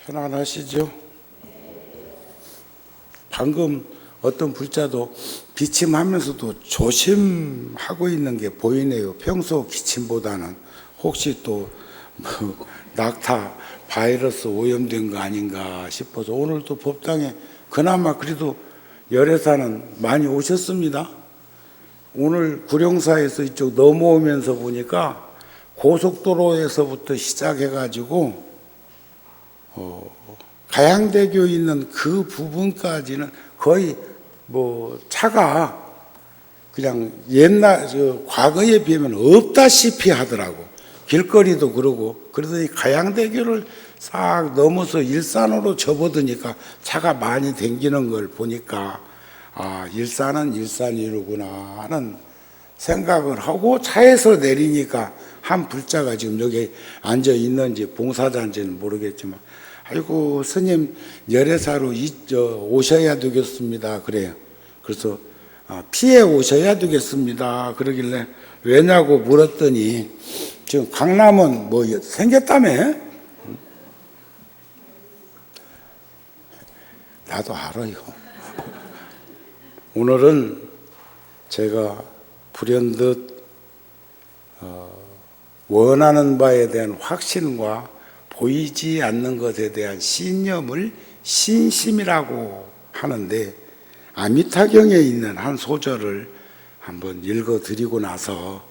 편안하시죠? 방금 어떤 불자도 기침하면서도 조심하고 있는 게 보이네요. 평소 기침보다는 혹시 또 낙타 바이러스 오염된 거 아닌가 싶어서 오늘도 법당에 그나마 그래도 열애사는 많이 오셨습니다. 오늘 구룡사에서 이쪽 넘어오면서 보니까 고속도로에서부터 시작해가지고 가양대교 있는 그 부분까지는 거의 뭐 차가 그냥 옛날 과거에 비하면 없다시피 하더라고. 길거리도 그러고. 그래서 이 가양대교를 싹 넘어서 일산으로 접어드니까 차가 많이 댕기는 걸 보니까 아, 일산은 일산이로구나 하는 생각을 하고 차에서 내리니까 한 불자가 지금 여기 앉아 있는지 봉사자인지는 모르겠지만 아이고 스님 열애사로 오셔야 되겠습니다 그래요. 그래서 피해 오셔야 되겠습니다 그러길래 왜냐고 물었더니 지금 강남은 뭐 생겼다며? 나도 알아요. 오늘은 제가 불현듯 원하는 바에 대한 확신과 보이지 않는 것에 대한 신념을 신심이라고 하는데 아미타경에 있는 한 소절을 한번 읽어드리고 나서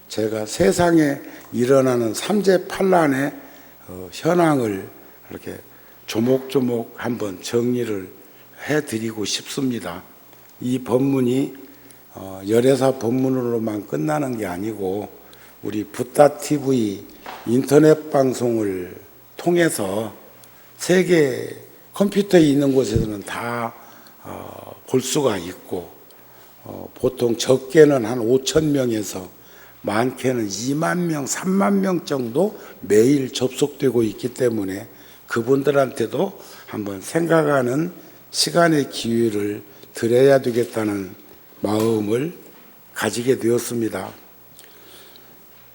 제가 세상에 일어나는 삼재팔란의 현황을 이렇게 조목조목 한번 정리를 해드리고 싶습니다. 이 법문이 열애사 법문으로만 끝나는 게 아니고 우리 붓다TV 인터넷 방송을 통해서 세계 컴퓨터에 있는 곳에서는 다 볼 수가 있고 보통 적게는 한 5천 명에서 많게는 2만 명, 3만 명 정도 매일 접속되고 있기 때문에 그분들한테도 한번 생각하는 시간의 기회를 드려야 되겠다는 마음을 가지게 되었습니다.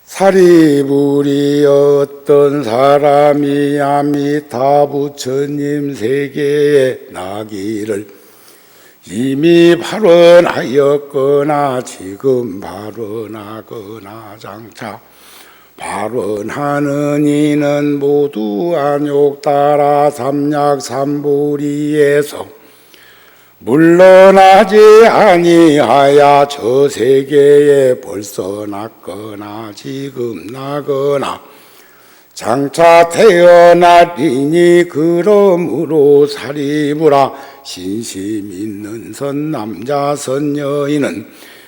사리불이 어떤 사람이 아미타 부처님 세계에 나기를 이미 발언하였거나 지금 발언하거나 장차 발언하는 이는 모두 안욕 따라 삼약삼보리에서 물러나지 아니하야 저 세계에 벌써 났거나 지금 나거나 장차 태어나리니 그러므로 사리부라 신심 있는 선남자 선여인은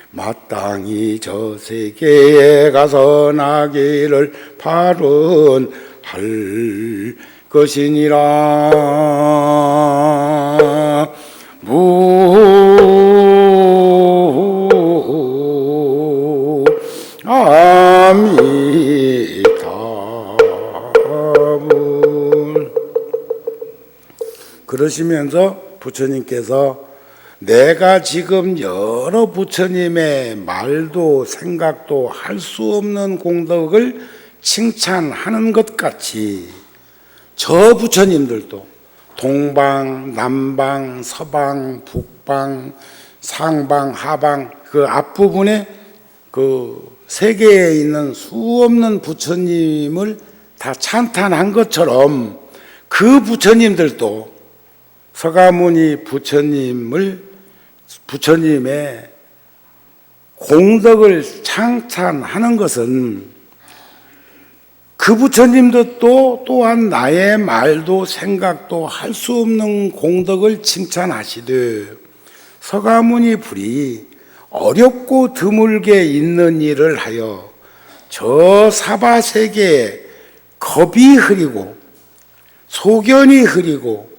마땅히 저 세계에 가서 나기를 발언할 것이니라. 아미타불. 그러시면서 부처님께서 내가 지금 여러 부처님의 말도 생각도 할 수 없는 공덕을 칭찬하는 것 같이 저 부처님들도 동방, 남방, 서방, 북방, 상방, 하방 그 앞부분에 그 세계에 있는 수없는 부처님을 다 찬탄한 것처럼 그 부처님들도 서가모니 부처님의 공덕을 찬탄하는 것은 그 부처님도 또한 나의 말도 생각도 할 수 없는 공덕을 칭찬하시되 서가모니 불이 어렵고 드물게 있는 일을 하여 저 사바세계에 겁이 흐리고 소견이 흐리고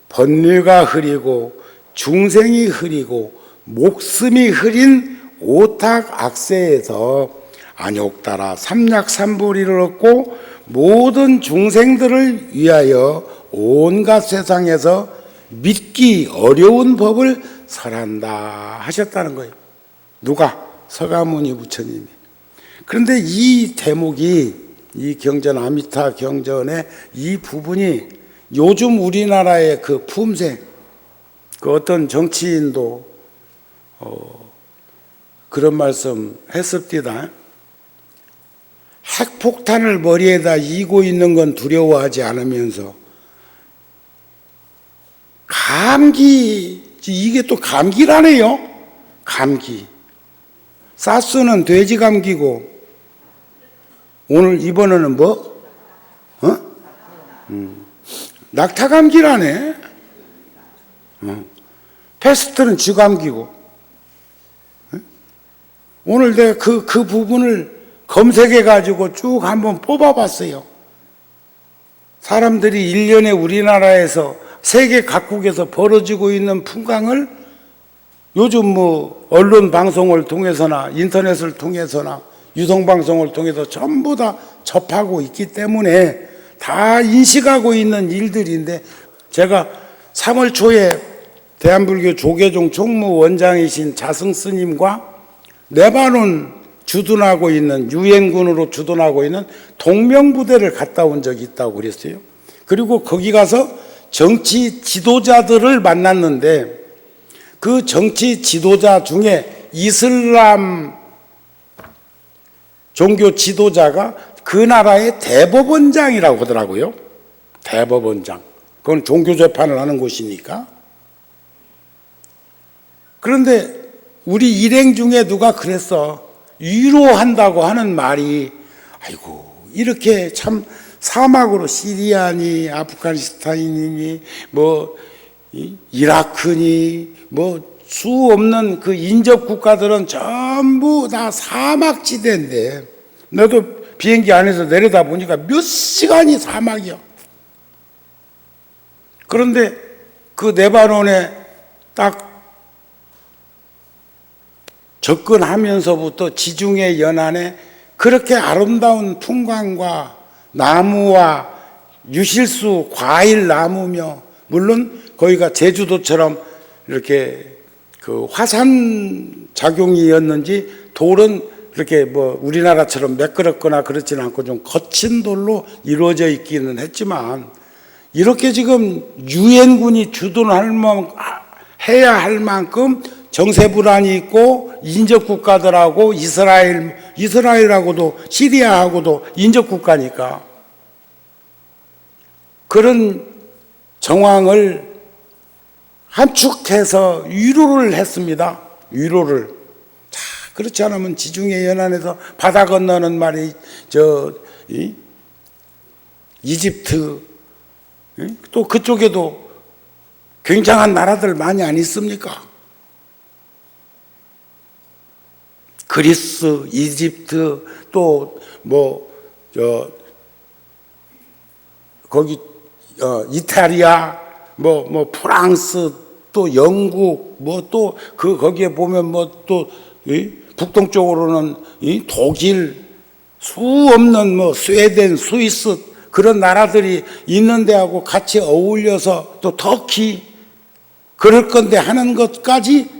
번뇌가 흐리고 중생이 흐리고 목숨이 흐린 오탁 악세에서 안욕 따라 삼약삼보리를 얻고 모든 중생들을 위하여 온갖 세상에서 믿기 어려운 법을 설한다 하셨다는 거예요. 누가? 서가모니 부처님이. 그런데 이 대목이 이 경전 아미타 경전의 이 부분이 요즘 우리나라의 그 품새, 그 어떤 정치인도 그런 말씀 했습니다. 핵폭탄을 머리에다 이고 있는 건 두려워하지 않으면서 감기, 이게 또 감기라네요. 감기. 사스는 돼지 감기고 오늘 이번에는 뭐? 낙타 감기라네. 패스트는 쥐 감기고. 오늘 내가 그 부분을 검색해가지고 쭉 한번 뽑아봤어요. 사람들이 1년에 우리나라에서 세계 각국에서 벌어지고 있는 풍광을 요즘 뭐 언론 방송을 통해서나 인터넷을 통해서나 유성방송을 통해서 전부 다 접하고 있기 때문에 다 인식하고 있는 일들인데, 제가 3월 초에 대한불교 조계종 총무원장이신 자승 스님과 레바논 주둔하고 있는, 유엔군으로 주둔하고 있는 동명부대를 갔다 온 적이 있다고 그랬어요. 그리고 거기 가서 정치 지도자들을 만났는데, 그 정치 지도자 중에 이슬람 종교 지도자가 그 나라의 대법원장이라고 하더라고요. 대법원장. 그건 종교재판을 하는 곳이니까. 그런데 우리 일행 중에 누가 그랬어. 위로한다고 하는 말이, 아이고, 이렇게 참 사막으로 시리아니, 아프가니스탄이니, 뭐, 이라크니, 뭐, 수 없는 그 인접 국가들은 전부 다 사막지대인데, 너도 비행기 안에서 내려다 보니까 몇 시간이 사막이야. 그런데 그 레바논에 딱 접근하면서부터 지중해 연안에 그렇게 아름다운 풍광과 나무와 유실수, 과일 나무며, 물론 거기가 제주도처럼 이렇게 그 화산 작용이었는지 돌은 그렇게 뭐 우리나라처럼 매끄럽거나 그렇지는 않고 좀 거친 돌로 이루어져 있기는 했지만, 이렇게 지금 유엔군이 해야 할 만큼 정세불안이 있고 인접 국가들하고 이스라엘하고도 시리아하고도 인접 국가니까 그런 정황을 함축해서 위로를 했습니다. 위로를. 자, 그렇지 않으면 지중해 연안에서 바다 건너는 말이 이집트, 또 그쪽에도 굉장한 나라들 많이 안 있습니까? 그리스, 이집트, 또 거기 이탈리아, 프랑스, 또 영국, 또 거기에 보면 또 북동쪽으로는 독일, 수 없는 스웨덴, 스위스 그런 나라들이 있는 데하고 같이 어울려서, 또 터키 그럴 건데 하는 것까지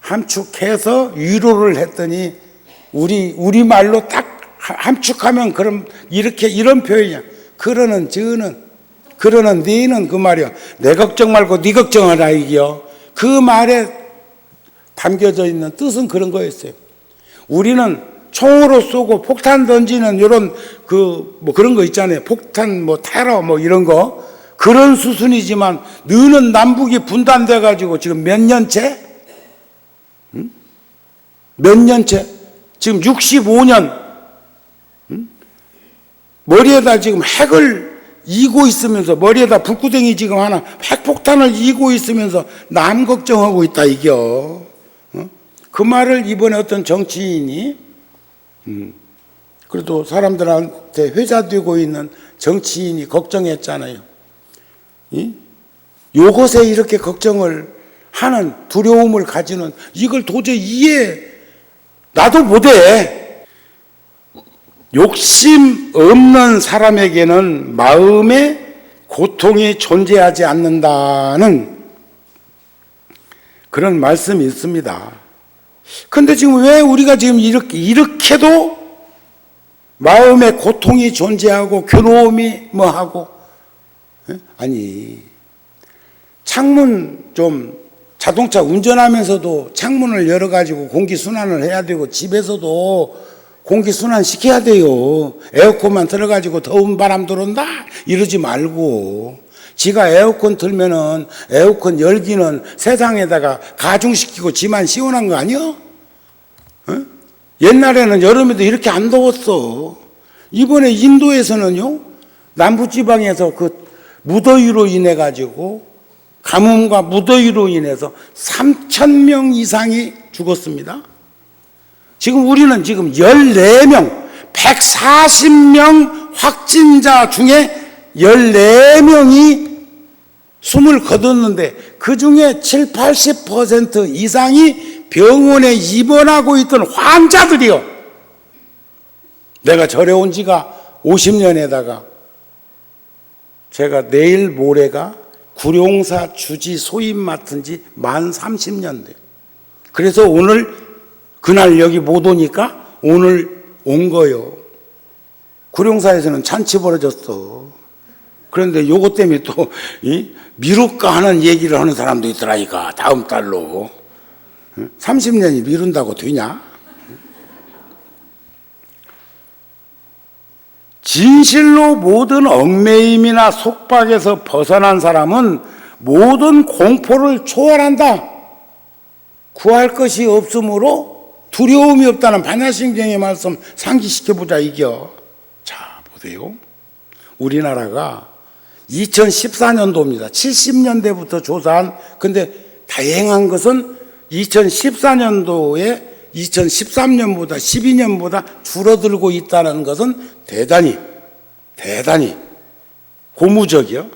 함축해서 위로를 했더니, 우리말로 딱 함축하면 그럼 이런 표현이야. 그러는 저는, 그러는 너는, 그 말이야. 내 걱정 말고 네 걱정하라, 이게요. 그 말에 담겨져 있는 뜻은 그런 거였어요. 우리는 총으로 쏘고 폭탄 던지는 이런 그런 거 있잖아요. 폭탄 테러 이런 거, 그런 수순이지만, 너는 남북이 분단돼 가지고 지금 몇 년째? 지금 65년 머리에다 지금 핵을 이고 있으면서, 머리에다 불구덩이 지금 하나 핵폭탄을 이고 있으면서 남 걱정하고 있다, 이겨. 그 말을 이번에 어떤 정치인이, 그래도 사람들한테 회자되고 있는 정치인이 걱정했잖아요. 요것에 이렇게 걱정을 하는, 두려움을 가지는, 이걸 도저히 나도 못해. 욕심 없는 사람에게는 마음의 고통이 존재하지 않는다는 그런 말씀이 있습니다. 근데 지금 왜 우리가 지금 이렇게도 마음의 고통이 존재하고 괴로움이 하고 아니, 창문 좀 자동차 운전하면서도 창문을 열어가지고 공기순환을 해야 되고 집에서도 공기순환 시켜야 돼요. 에어컨만 틀어가지고 더운 바람 들어온다 이러지 말고 지가 에어컨 틀면은 에어컨 열기는 세상에다가 가중시키고 지만 시원한 거 아니야? 옛날에는 여름에도 이렇게 안 더웠어. 이번에 인도에서는요, 남부지방에서 그 무더위로 인해 가지고 가뭄과 무더위로 인해서 3,000명 이상이 죽었습니다. 지금 우리는 지금 14명, 140명 확진자 중에 14명이 숨을 거뒀는데 그 중에 7, 80% 이상이 병원에 입원하고 있던 환자들이요. 내가 절에 온 지가 50년에다가 제가 내일 모레가 구룡사 주지 소임 맡은 지 만 30년 돼요. 그래서 오늘 그날 여기 못 오니까 오늘 온 거요. 구룡사에서는 잔치 벌어졌어. 그런데 요것 때문에 또 미룰까 하는 얘기를 하는 사람도 있더라니까. 다음 달로 30년이 미룬다고 되냐? 진실로 모든 얽매임이나 속박에서 벗어난 사람은 모든 공포를 초월한다. 구할 것이 없으므로 두려움이 없다는 반야신경의 말씀 상기시켜보자 이겨. 자, 보세요. 우리나라가 2014년도입니다. 70년대부터 조사한, 근데 다행한 것은 2014년도에 2013년보다 12년보다 줄어들고 있다는 것은 대단히 고무적이요.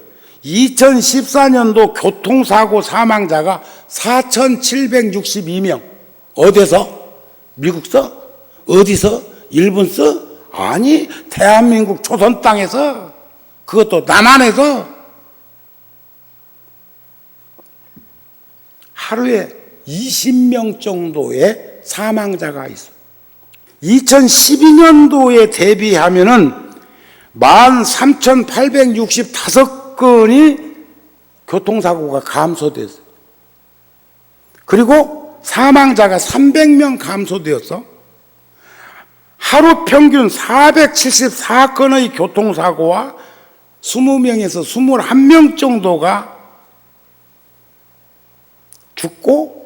2014년도 교통사고 사망자가 4,762명. 어디서? 미국서? 어디서? 일본서? 아니, 대한민국 조선 땅에서, 그것도 남한에서 하루에 20명 정도의 사망자가 있어요. 2012년도에 대비하면은 13,865건이 교통사고가 감소됐어요. 그리고 사망자가 300명 감소되었어. 하루 평균 474건의 교통사고와 20명에서 21명 정도가 죽고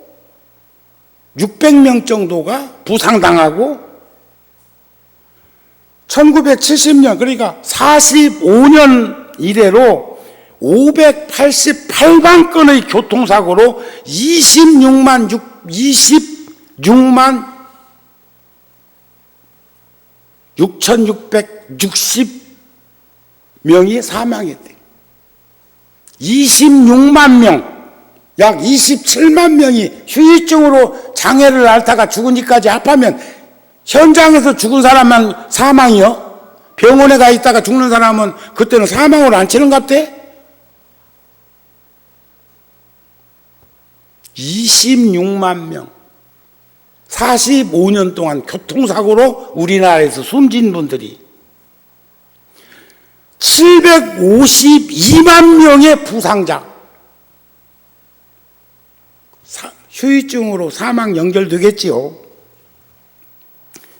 600명 정도가 부상당하고 1970년, 그러니까 45년 이래로 588만 건의 교통사고로 26만 6,660명이 사망했대. 26만 명, 약 27만 명이 후유증으로 장애를 앓다가 죽으니까지 합하면 현장에서 죽은 사람만 사망이요? 병원에 가 있다가 죽는 사람은 그때는 사망으로 안 치는 것 같아? 26만 명. 45년 동안 교통사고로 우리나라에서 숨진 분들이 752만 명의 부상자. 후유증으로 사망 연결되겠지요.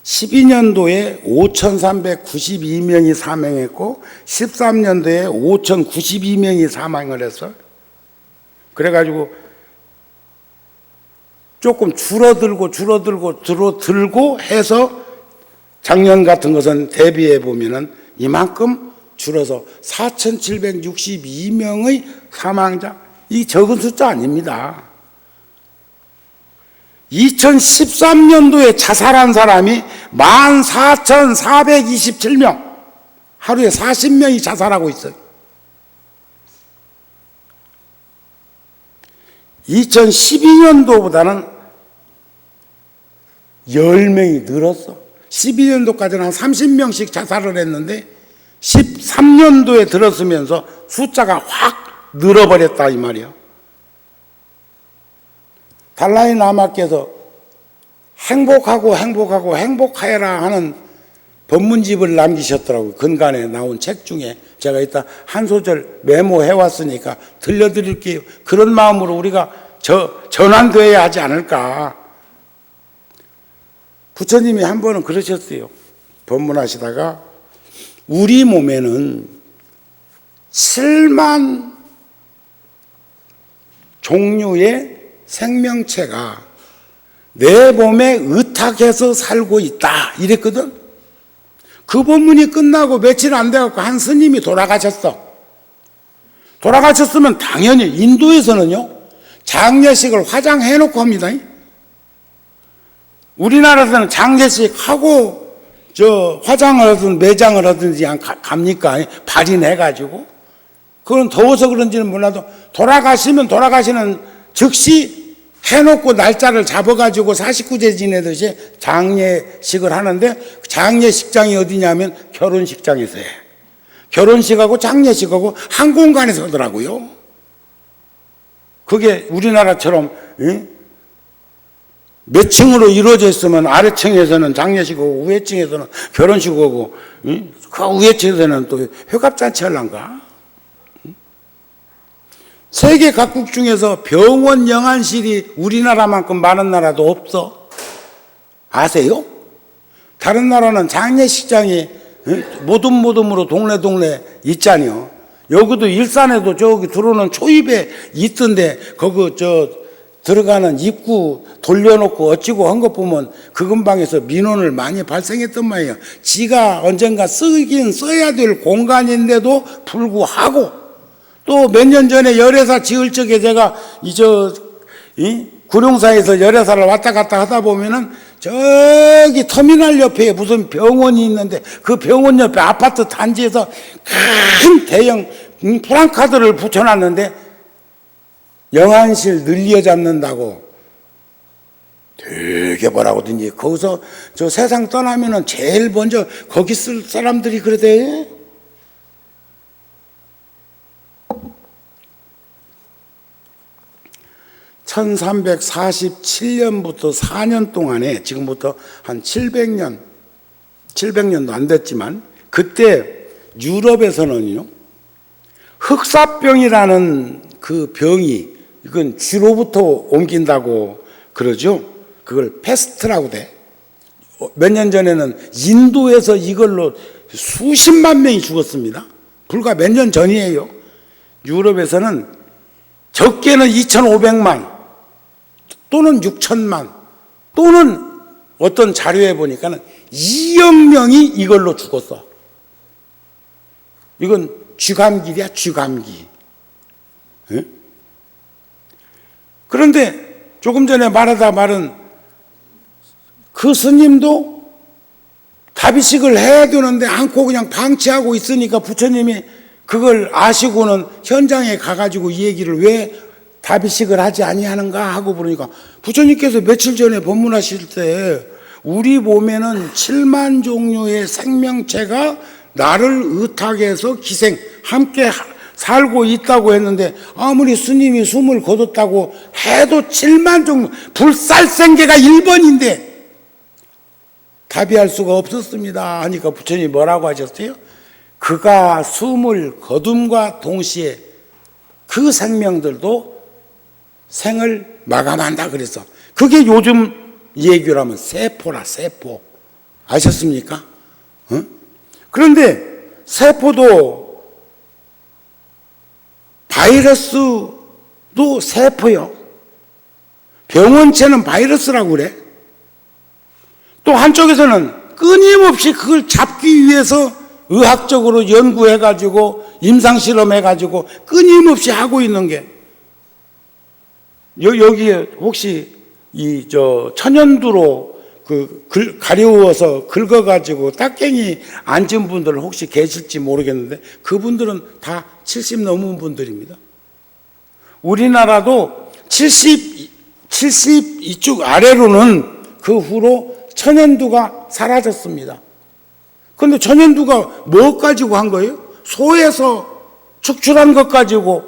12년도에 5,392명이 사망했고 13년도에 5,092명이 사망을 했어요. 그래가지고 조금 줄어들고 해서 작년 같은 것은 대비해 보면은 이만큼 줄어서 4,762명의 사망자, 이 적은 숫자 아닙니다. 2013년도에 자살한 사람이 14,427명, 하루에 40명이 자살하고 있어요. 2012년도보다는 10명이 늘었어. 12년도까지는 한 30명씩 자살을 했는데 13년도에 들었으면서 숫자가 확 늘어버렸다 이 말이야. 달라이 라마께서 행복하고 행복하라 하는 법문집을 남기셨더라고요. 근간에 나온 책 중에. 제가 이따 한 소절 메모해 왔으니까 들려드릴게요. 그런 마음으로 우리가 전환되어야 하지 않을까. 부처님이 한 번은 그러셨어요. 법문하시다가 우리 몸에는 7만 종류의 생명체가 내 몸에 의탁해서 살고 있다 이랬거든. 그 법문이 끝나고 며칠 안 돼갖고 한 스님이 돌아가셨어. 돌아가셨으면 당연히 인도에서는요 장례식을 화장해놓고 합니다. 우리나라에서는 장례식 하고 화장을 하든 매장을 하든지 갑니까? 발인해가지고. 그건 더워서 그런지는 몰라도 돌아가시면 돌아가시는 즉시 해놓고 날짜를 잡아가지고 49제 지내듯이 장례식을 하는데 장례식장이 어디냐면 결혼식장에서 해. 결혼식하고 장례식하고 한 공간에서 하더라고요. 그게 우리나라처럼 몇 층으로 이루어져 있으면 아래층에서는 장례식하고 위에층에서는 결혼식하고 그 위에층에서는 또 회갑잔치 하려는가? 세계 각국 중에서 병원 영안실이 우리나라만큼 많은 나라도 없어. 아세요? 다른 나라는 장례식장이 모둠모둠으로 동네 있잖아요. 여기도 일산에도 저기 들어오는 초입에 있던데 거기 들어가는 입구 돌려놓고 어찌고 한 것 보면 그 근방에서 민원을 많이 발생했단 말이에요. 지가 언젠가 쓰긴 써야 될 공간인데도 불구하고 또 몇 년 전에 열애사 지을 적에 제가 구룡사에서 열애사를 왔다 갔다 하다 보면은 저기 터미널 옆에 무슨 병원이 있는데 그 병원 옆에 아파트 단지에서 큰 대형 프랑카드를 붙여놨는데 영안실 늘려 잡는다고 되게 뭐라고 하든지 거기서 세상 떠나면은 제일 먼저 거기 쓸 사람들이 그러대. (1347년부터) 4년 동안에 지금부터 한 700년도 안 됐지만 그때 유럽에서는요 흑사병이라는 그 병이 이건 쥐로부터 옮긴다고 그러죠. 그걸 패스트라고 돼. 몇 년 전에는 인도에서 이걸로 수십만 명이 죽었습니다. 불과 몇 년 전이에요. 유럽에서는 적게는 2,500만 또는 6천만 또는 어떤 자료에 보니까는 2억 명이 이걸로 죽었어. 이건 쥐감기야, 쥐감기. 네? 그런데 조금 전에 말하다 말은 그 스님도 다비식을 해야 되는데 않고 그냥 방치하고 있으니까 부처님이 그걸 아시고는 현장에 가가지고 이 얘기를 왜 다비식을 하지 아니하는가 하고 그러니까 부처님께서 며칠 전에 법문하실 때 우리 몸에는 7만 종류의 생명체가 나를 의탁해서 기생 함께 살고 있다고 했는데 아무리 스님이 숨을 거뒀다고 해도 7만 종류 불살생계가 1번인데 답이할 수가 없었습니다 하니까 부처님이 뭐라고 하셨어요? 그가 숨을 거둠과 동시에 그 생명들도 생을 마감한다 그래서 그게 요즘 얘기라면 세포라 세포 아셨습니까? 그런데 세포도 바이러스도 세포요. 병원체는 바이러스라고 그래. 또 한쪽에서는 끊임없이 그걸 잡기 위해서 의학적으로 연구해가지고 임상실험해가지고 끊임없이 하고 있는 게 여기에 혹시 천연두로 가려워서 긁어가지고 딱갱이 앉은 분들 혹시 계실지 모르겠는데 그분들은 다 70 넘은 분들입니다. 우리나라도 70 이쪽 아래로는 그 후로 천연두가 사라졌습니다. 그런데 천연두가 뭐 가지고 한 거예요? 소에서 축출한 것 가지고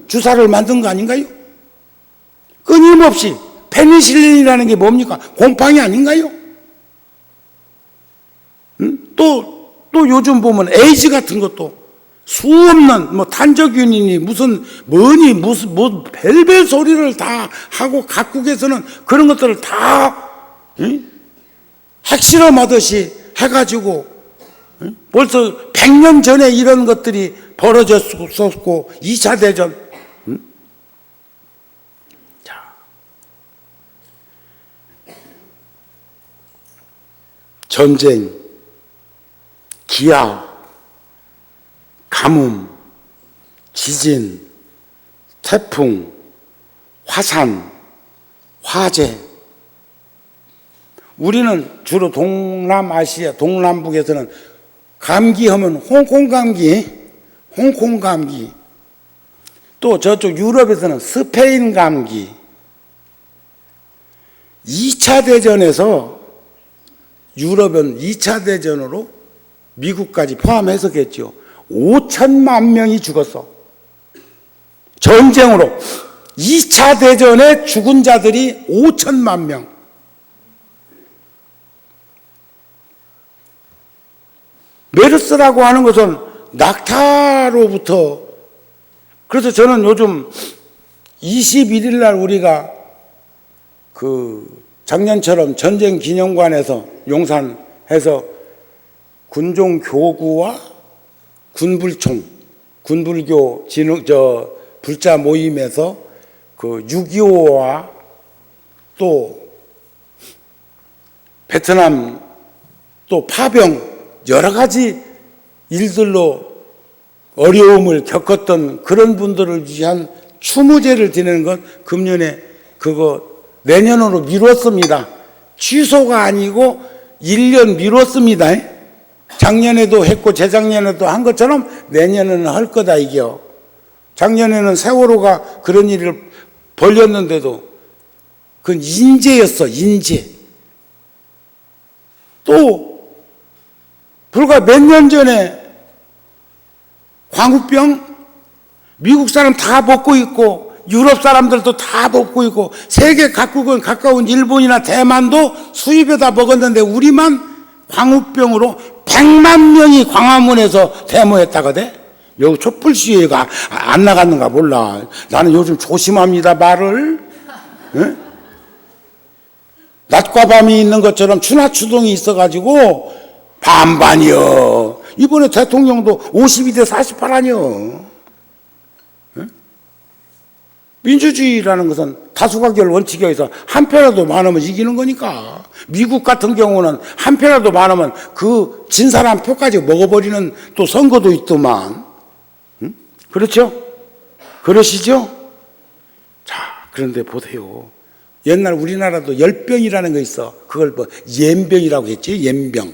주사를 만든 거 아닌가요? 끊임없이 페니실린이라는 게 뭡니까? 곰팡이 아닌가요? 또 요즘 보면 에이즈 같은 것도 수 없는 뭐 탄저균이니 무슨 뭐니 무슨 뭐 별별 소리를 다 하고 각국에서는 그런 것들을 다 핵실험하듯이 해가지고 벌써 100년 전에 이런 것들이 벌어졌었고 2차 대전. 자, 전쟁, 기아, 가뭄, 지진, 태풍, 화산, 화재. 우리는 주로 동남아시아, 동남북에서는 감기하면 홍콩 감기, 또 저쪽 유럽에서는 스페인 감기. 2차 대전에서 유럽은 2차 대전으로 미국까지 포함해서겠죠. 5천만 명이 죽었어. 전쟁으로 2차 대전에 죽은 자들이 5천만 명. 메르스라고 하는 것은 낙타로부터, 그래서 저는 요즘 21일 날 우리가 작년처럼 전쟁 기념관에서 용산해서 군종 교구와 군불총, 군불교 불자 모임에서 6.25와 또 베트남 또 파병 여러 가지 일들로 어려움을 겪었던 그런 분들을 위한 추모제를 지내는 건 금년에 내년으로 미뤘습니다. 취소가 아니고 1년 미뤘습니다. 작년에도 했고 재작년에도 한 것처럼 내년에는 할 거다 이게요. 작년에는 세월호가 그런 일을 벌였는데도 그건 인재였어, 인재. 또 불과 몇 년 전에 광우병, 미국 사람 다 벗고 있고 유럽 사람들도 다 벗고 있고 세계 각국은 가까운 일본이나 대만도 수입에다 먹었는데 우리만 광우병으로 100만 명이 광화문에서 데모했다거든. 여기 촛불 시위가 안 나갔는가 몰라. 나는 요즘 조심합니다, 말을. 네? 낮과 밤이 있는 것처럼 추나추동이 있어가지고 반반이요. 이번에 대통령도 52대 48 아니요. 네? 민주주의라는 것은 다수결 원칙에 의해서 한 표라도 많으면 이기는 거니까. 미국 같은 경우는 한 표라도 많으면 그 진 사람 표까지 먹어버리는 또 선거도 있더만. 응? 그렇죠? 그러시죠? 자, 그런데 보세요. 옛날 우리나라도 열병이라는 거 있어. 그걸 뭐 연병이라고 했지, 연병.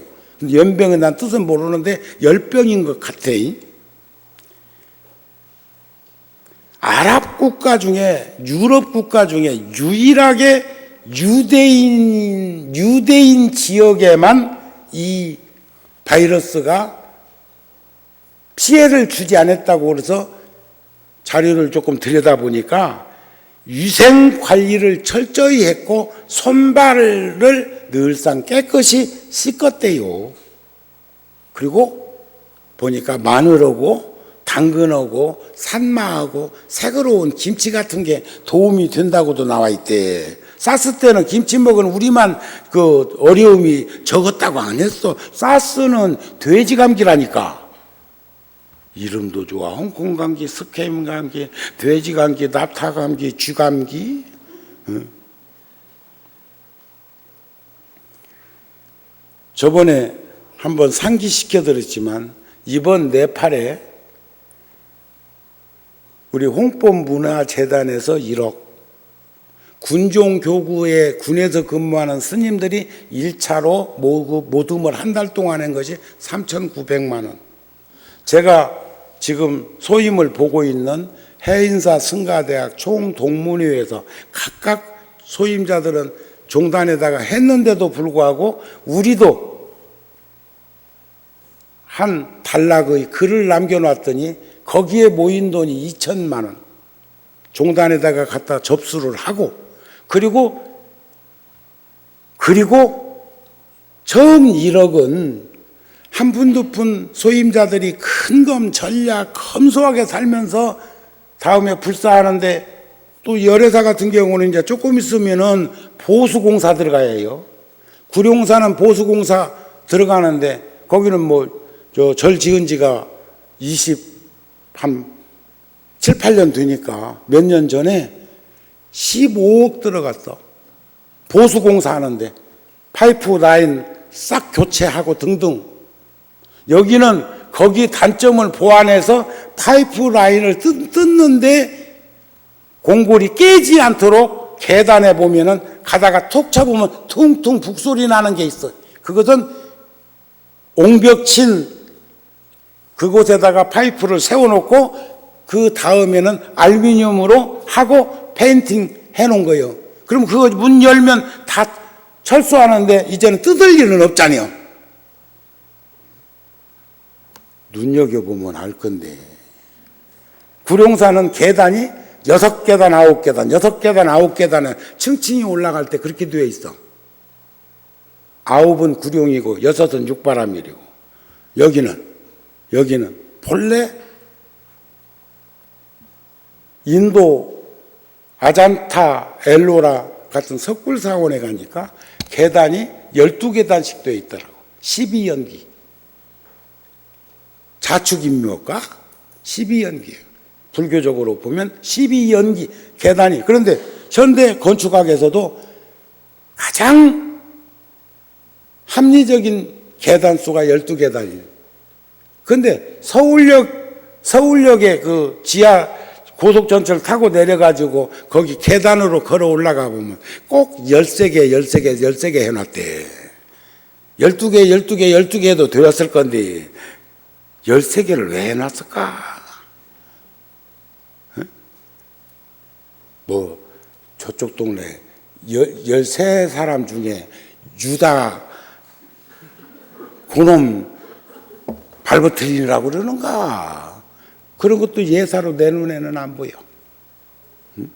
연병은 난 뜻은 모르는데 열병인 것 같아. 아랍 국가 중에, 유럽 국가 중에 유일하게 유대인 지역에만 이 바이러스가 피해를 주지 않았다고 그래서 자료를 조금 들여다보니까 위생 관리를 철저히 했고 손발을 늘상 깨끗이 씻었대요. 그리고 보니까 마늘하고 당근하고 산마하고 새그러운 김치 같은 게 도움이 된다고도 나와 있대. 사스 때는 김치 먹은 우리만 어려움이 적었다고 안 했어. 사스는 돼지 감기라니까. 이름도 좋아. 홍콩 감기, 스팸 감기, 돼지 감기, 납타 감기, 쥐 감기. 저번에 한번 상기시켜드렸지만 이번 네팔에 우리 홍법문화재단에서 1억, 군종교구에 군에서 근무하는 스님들이 1차로 모금을 한 달 동안 한 것이 3,900만 원. 제가 지금 소임을 보고 있는 해인사 승가대학 총동문회에서 각각 소임자들은 종단에다가 했는데도 불구하고 우리도 한 단락의 글을 남겨놨더니 거기에 모인 돈이 2천만 원. 종단에다가 갖다 접수를 하고 그리고 처음 1억은 한 푼 두 푼 소임자들이 큰검 전략 검소하게 살면서 다음에 불사하는데, 또 열애사 같은 경우는 이제 조금 있으면은 보수공사 들어가야 해요. 구룡사는 보수공사 들어가는데, 거기는 뭐 절 지은 지가 7, 8년 되니까 몇 년 전에 15억 들어갔어. 보수공사 하는데 파이프 라인 싹 교체하고 등등. 여기는 거기 단점을 보완해서 파이프 라인을 뜯는데 공골이 깨지 않도록 계단에 보면은 가다가 톡 쳐보면 퉁퉁 북소리 나는 게 있어. 그것은 옹벽친 그곳에다가 파이프를 세워놓고 그 다음에는 알루미늄으로 하고 페인팅 해놓은 거예요. 그럼 그거 문 열면 다 철수하는데 이제는 뜯을 일은 없잖아요. 눈여겨보면 알 건데, 구룡사는 계단이 6계단, 9계단, 6계단, 9계단에 층층이 올라갈 때 그렇게 되어 있어. 9은 구룡이고 6은 육바람이고, 여기는 본래 인도 아잔타 엘로라 같은 석굴사원에 가니까 계단이 12계단씩 되어 있더라고. 12연기. 자축인묘가 12연기예요. 불교적으로 보면 12연기 계단이. 그런데 현대 건축학에서도 가장 합리적인 계단 수가 12계단이에요. 그런데 서울역에 그 지하 고속전철 타고 내려가지고 거기 계단으로 걸어 올라가 보면 꼭 13개 해놨대. 12개 해도 되었을 건데 13개를 왜 해놨을까? 뭐 저쪽 동네 13사람 중에 유다 그놈 발버트린이라고 그러는가? 그런 것도 예사로 내 눈에는 안 보여. 응?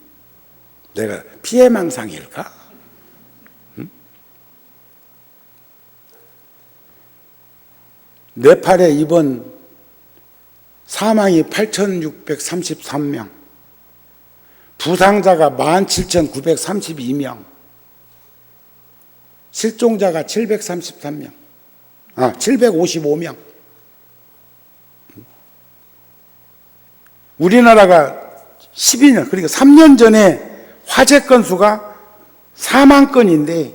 내가 피해망상일까? 응? 네팔에 이번 사망이 8,633명, 부상자가 17,932명, 실종자가 755명. 우리나라가 12년, 그러니까 3년 전에 화재 건수가 4만 건인데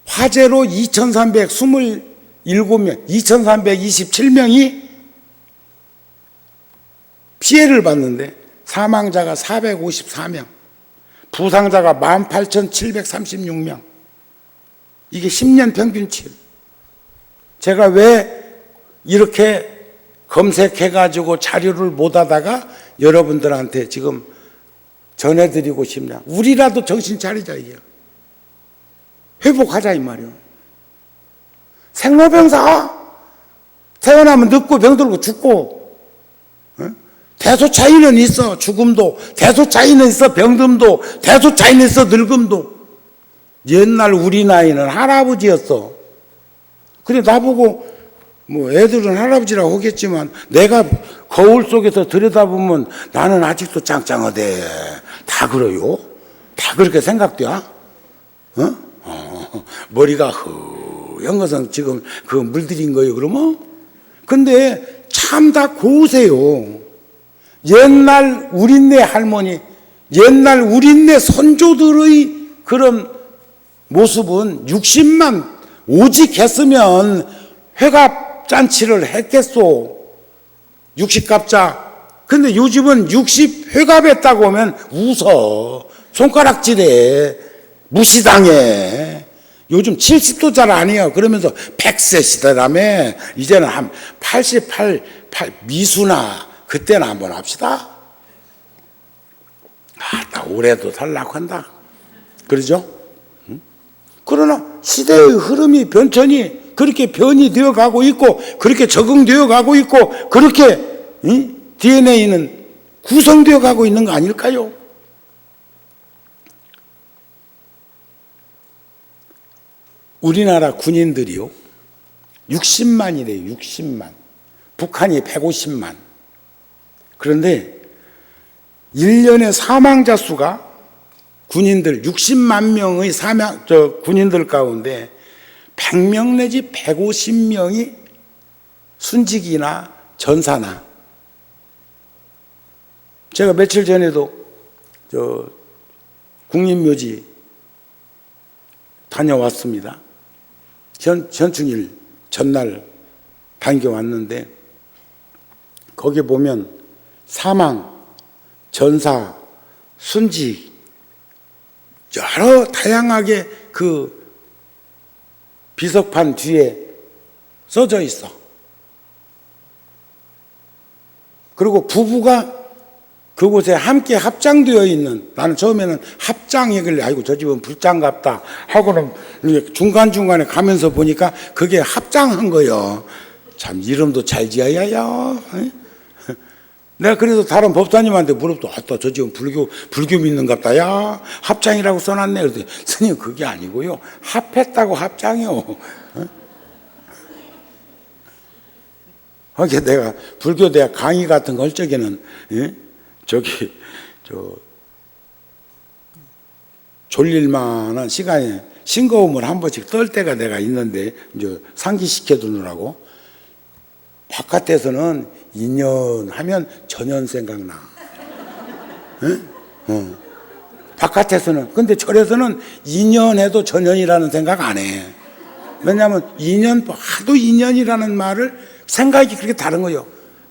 화재로 2,327명, 2,327명이 피해를 봤는데 사망자가 454명, 부상자가 18,736명. 이게 10년 평균치. 제가 왜 이렇게 검색해가지고 자료를 못 하다가 여러분들한테 지금 전해드리고 싶냐. 우리라도 정신 차리자, 이게. 회복하자, 이 말이요. 생로병사. 태어나면 늙고 병들고 죽고. 대소 차이는 있어, 죽음도. 대소 차이는 있어, 병듦도. 대소 차이는 있어, 늙음도. 옛날 우리 나이는 할아버지였어. 그래, 나보고 뭐 애들은 할아버지라고 하겠지만 내가 거울 속에서 들여다보면 나는 아직도 짱짱하대. 다 그래요? 다 그렇게 생각돼? 머리가 허연 것은 지금 그 물들인 거예요, 그러면? 근데 참 다 고우세요. 옛날 우린네 할머니, 옛날 우린네 선조들의 그런 모습은 60만 오직 했으면 회갑 잔치를 했겠소. 60갑자. 근데 요즘은 60 회갑했다고 하면 웃어. 손가락질해. 무시당해. 요즘 70도 잘 아니에요. 그러면서 100세 시대라며. 이제는 한 88 미수나 그때는 한번 합시다. 나 올해도 살라고 한다. 그러죠? 그러나 시대의 흐름이 변천이 그렇게 변이 되어 가고 있고 그렇게 적응되어 가고 있고 그렇게 DNA는 구성되어 가고 있는 거 아닐까요? 우리나라 군인들이요, 60만이래요. 60만. 북한이 150만. 그런데 1년의 사망자 수가 군인들 60만 명의 군인들 가운데 100명 내지 150명이 순직이나 전사나. 제가 며칠 전에도 국립묘지 다녀왔습니다. 현충일 전날 다녀왔는데 거기 보면 사망, 전사, 순직 여러 다양하게 그 비석판 뒤에 써져 있어. 그리고 부부가 그곳에 함께 합장되어 있는, 나는 처음에는 합장이길래 아이고 저 집은 불장 같다 하고는 중간중간에 가면서 보니까 그게 합장한 거예요. 참 이름도 잘 지어야요. 내가 그래서 다른 법사님한테 물어도 아따 저 집은 불교 믿는 것 같다. 야 합장이라고 써놨네. 그랬더니 스님 그게 아니고요. 합했다고 합장이요. 그게 내가 불교대학 강의 같은 거 할 적에는 졸릴만한 시간에 싱거움을 한 번씩 떨 때가 내가 있는데 이제 상기시켜 두느라고 바깥에서는 2년 하면 전년 생각나. 바깥에서는. 근데 절에서는 2년 해도 전년이라는 생각 안 해. 왜냐하면 2년, 하도 2년이라는 말을 생각이 그렇게 다른 거예요.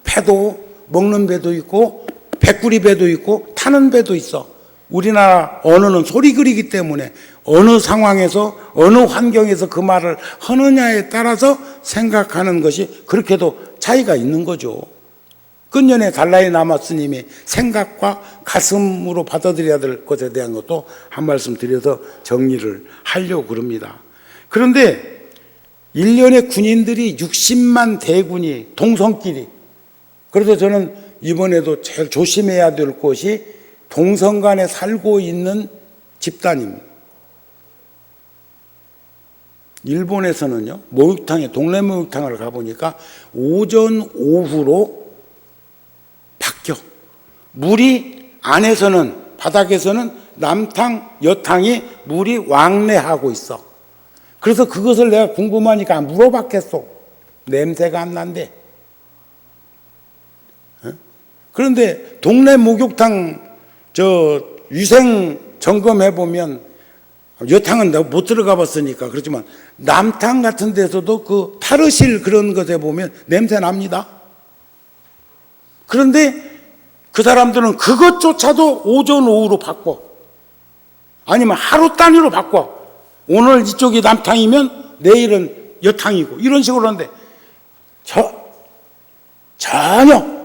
배도, 먹는 배도 있고, 백구리 배도 있고, 타는 배도 있어. 우리나라 언어는 소리글이기 때문에 어느 상황에서, 어느 환경에서 그 말을 하느냐에 따라서 생각하는 것이 그렇게도 차이가 있는 거죠. 근년에 달라이라마 스님이 생각과 가슴으로 받아들여야 될 것에 대한 것도 한 말씀 드려서 정리를 하려고 그럽니다. 그런데 1년에 군인들이 60만 대군이 동성끼리, 그래서 저는 이번에도 제일 조심해야 될 것이 동성간에 살고 있는 집단입니다. 일본에서는요, 목욕탕에, 동네 목욕탕을 가보니까 오전, 오후로 바뀌어. 물이 안에서는, 바닥에서는 남탕, 여탕이 물이 왕래하고 있어. 그래서 그것을 내가 궁금하니까 물어봤겠어. 냄새가 안 난대. 그런데 동네 목욕탕 위생 점검해보면, 여탕은 내가 못 들어가 봤으니까 그렇지만 남탕 같은 데서도 그 탈의실 그런 것에 보면 냄새 납니다. 그런데 그 사람들은 그것조차도 오전 오후로 바꿔. 아니면 하루 단위로 바꿔. 오늘 이쪽이 남탕이면 내일은 여탕이고 이런 식으로 하는데 전혀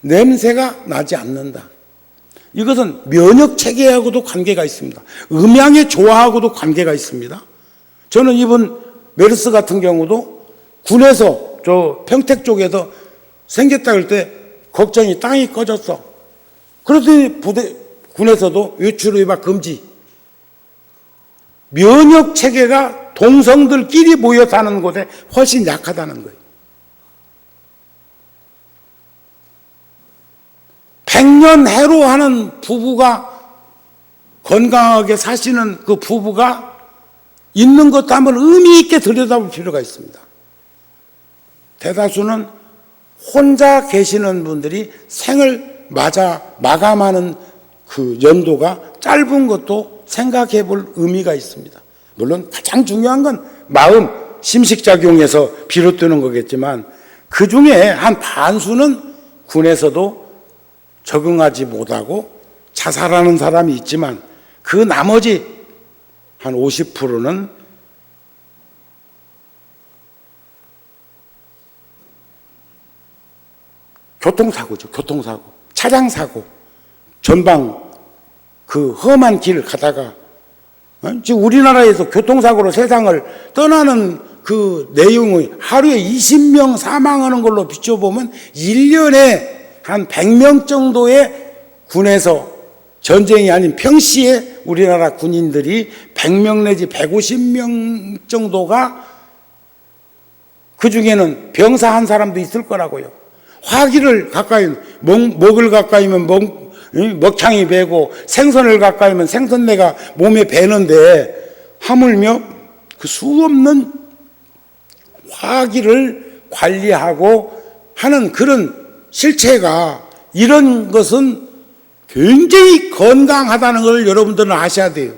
냄새가 나지 않는다. 이것은 면역 체계하고도 관계가 있습니다. 음양의 조화하고도 관계가 있습니다. 저는 이번 메르스 같은 경우도 군에서 평택 쪽에서 생겼다 할 때 걱정이 땅이 꺼졌어. 그러더니 군에서도 외출 외박 금지. 면역 체계가 동성들끼리 모여 사는 곳에 훨씬 약하다는 거예요. 100년 해로하는 부부가 건강하게 사시는 그 부부가 있는 것도 한번 의미 있게 들여다볼 필요가 있습니다. 대다수는 혼자 계시는 분들이 생을 마감하는 그 연도가 짧은 것도 생각해 볼 의미가 있습니다. 물론 가장 중요한 건 마음, 심식작용에서 비롯되는 거겠지만 그 중에 한 반수는 군에서도 적응하지 못하고 자살하는 사람이 있지만 그 나머지 한 50%는 교통사고죠. 교통사고, 차량사고, 전방 그 험한 길을 가다가 지금 우리나라에서 교통사고로 세상을 떠나는 그 내용의 하루에 20명 사망하는 걸로 비춰보면 1년에 한 100명 정도의 군에서 전쟁이 아닌 평시에 우리나라 군인들이 100명 내지 150명 정도가 그 중에는 병사한 사람도 있을 거라고요. 화기를 가까이, 먹을 가까이면 먹창이 배고 생선을 가까이면 생선내가 몸에 배는데 하물며 그 수없는 화기를 관리하고 하는 그런 실체가, 이런 것은 굉장히 건강하다는 걸 여러분들은 아셔야 돼요.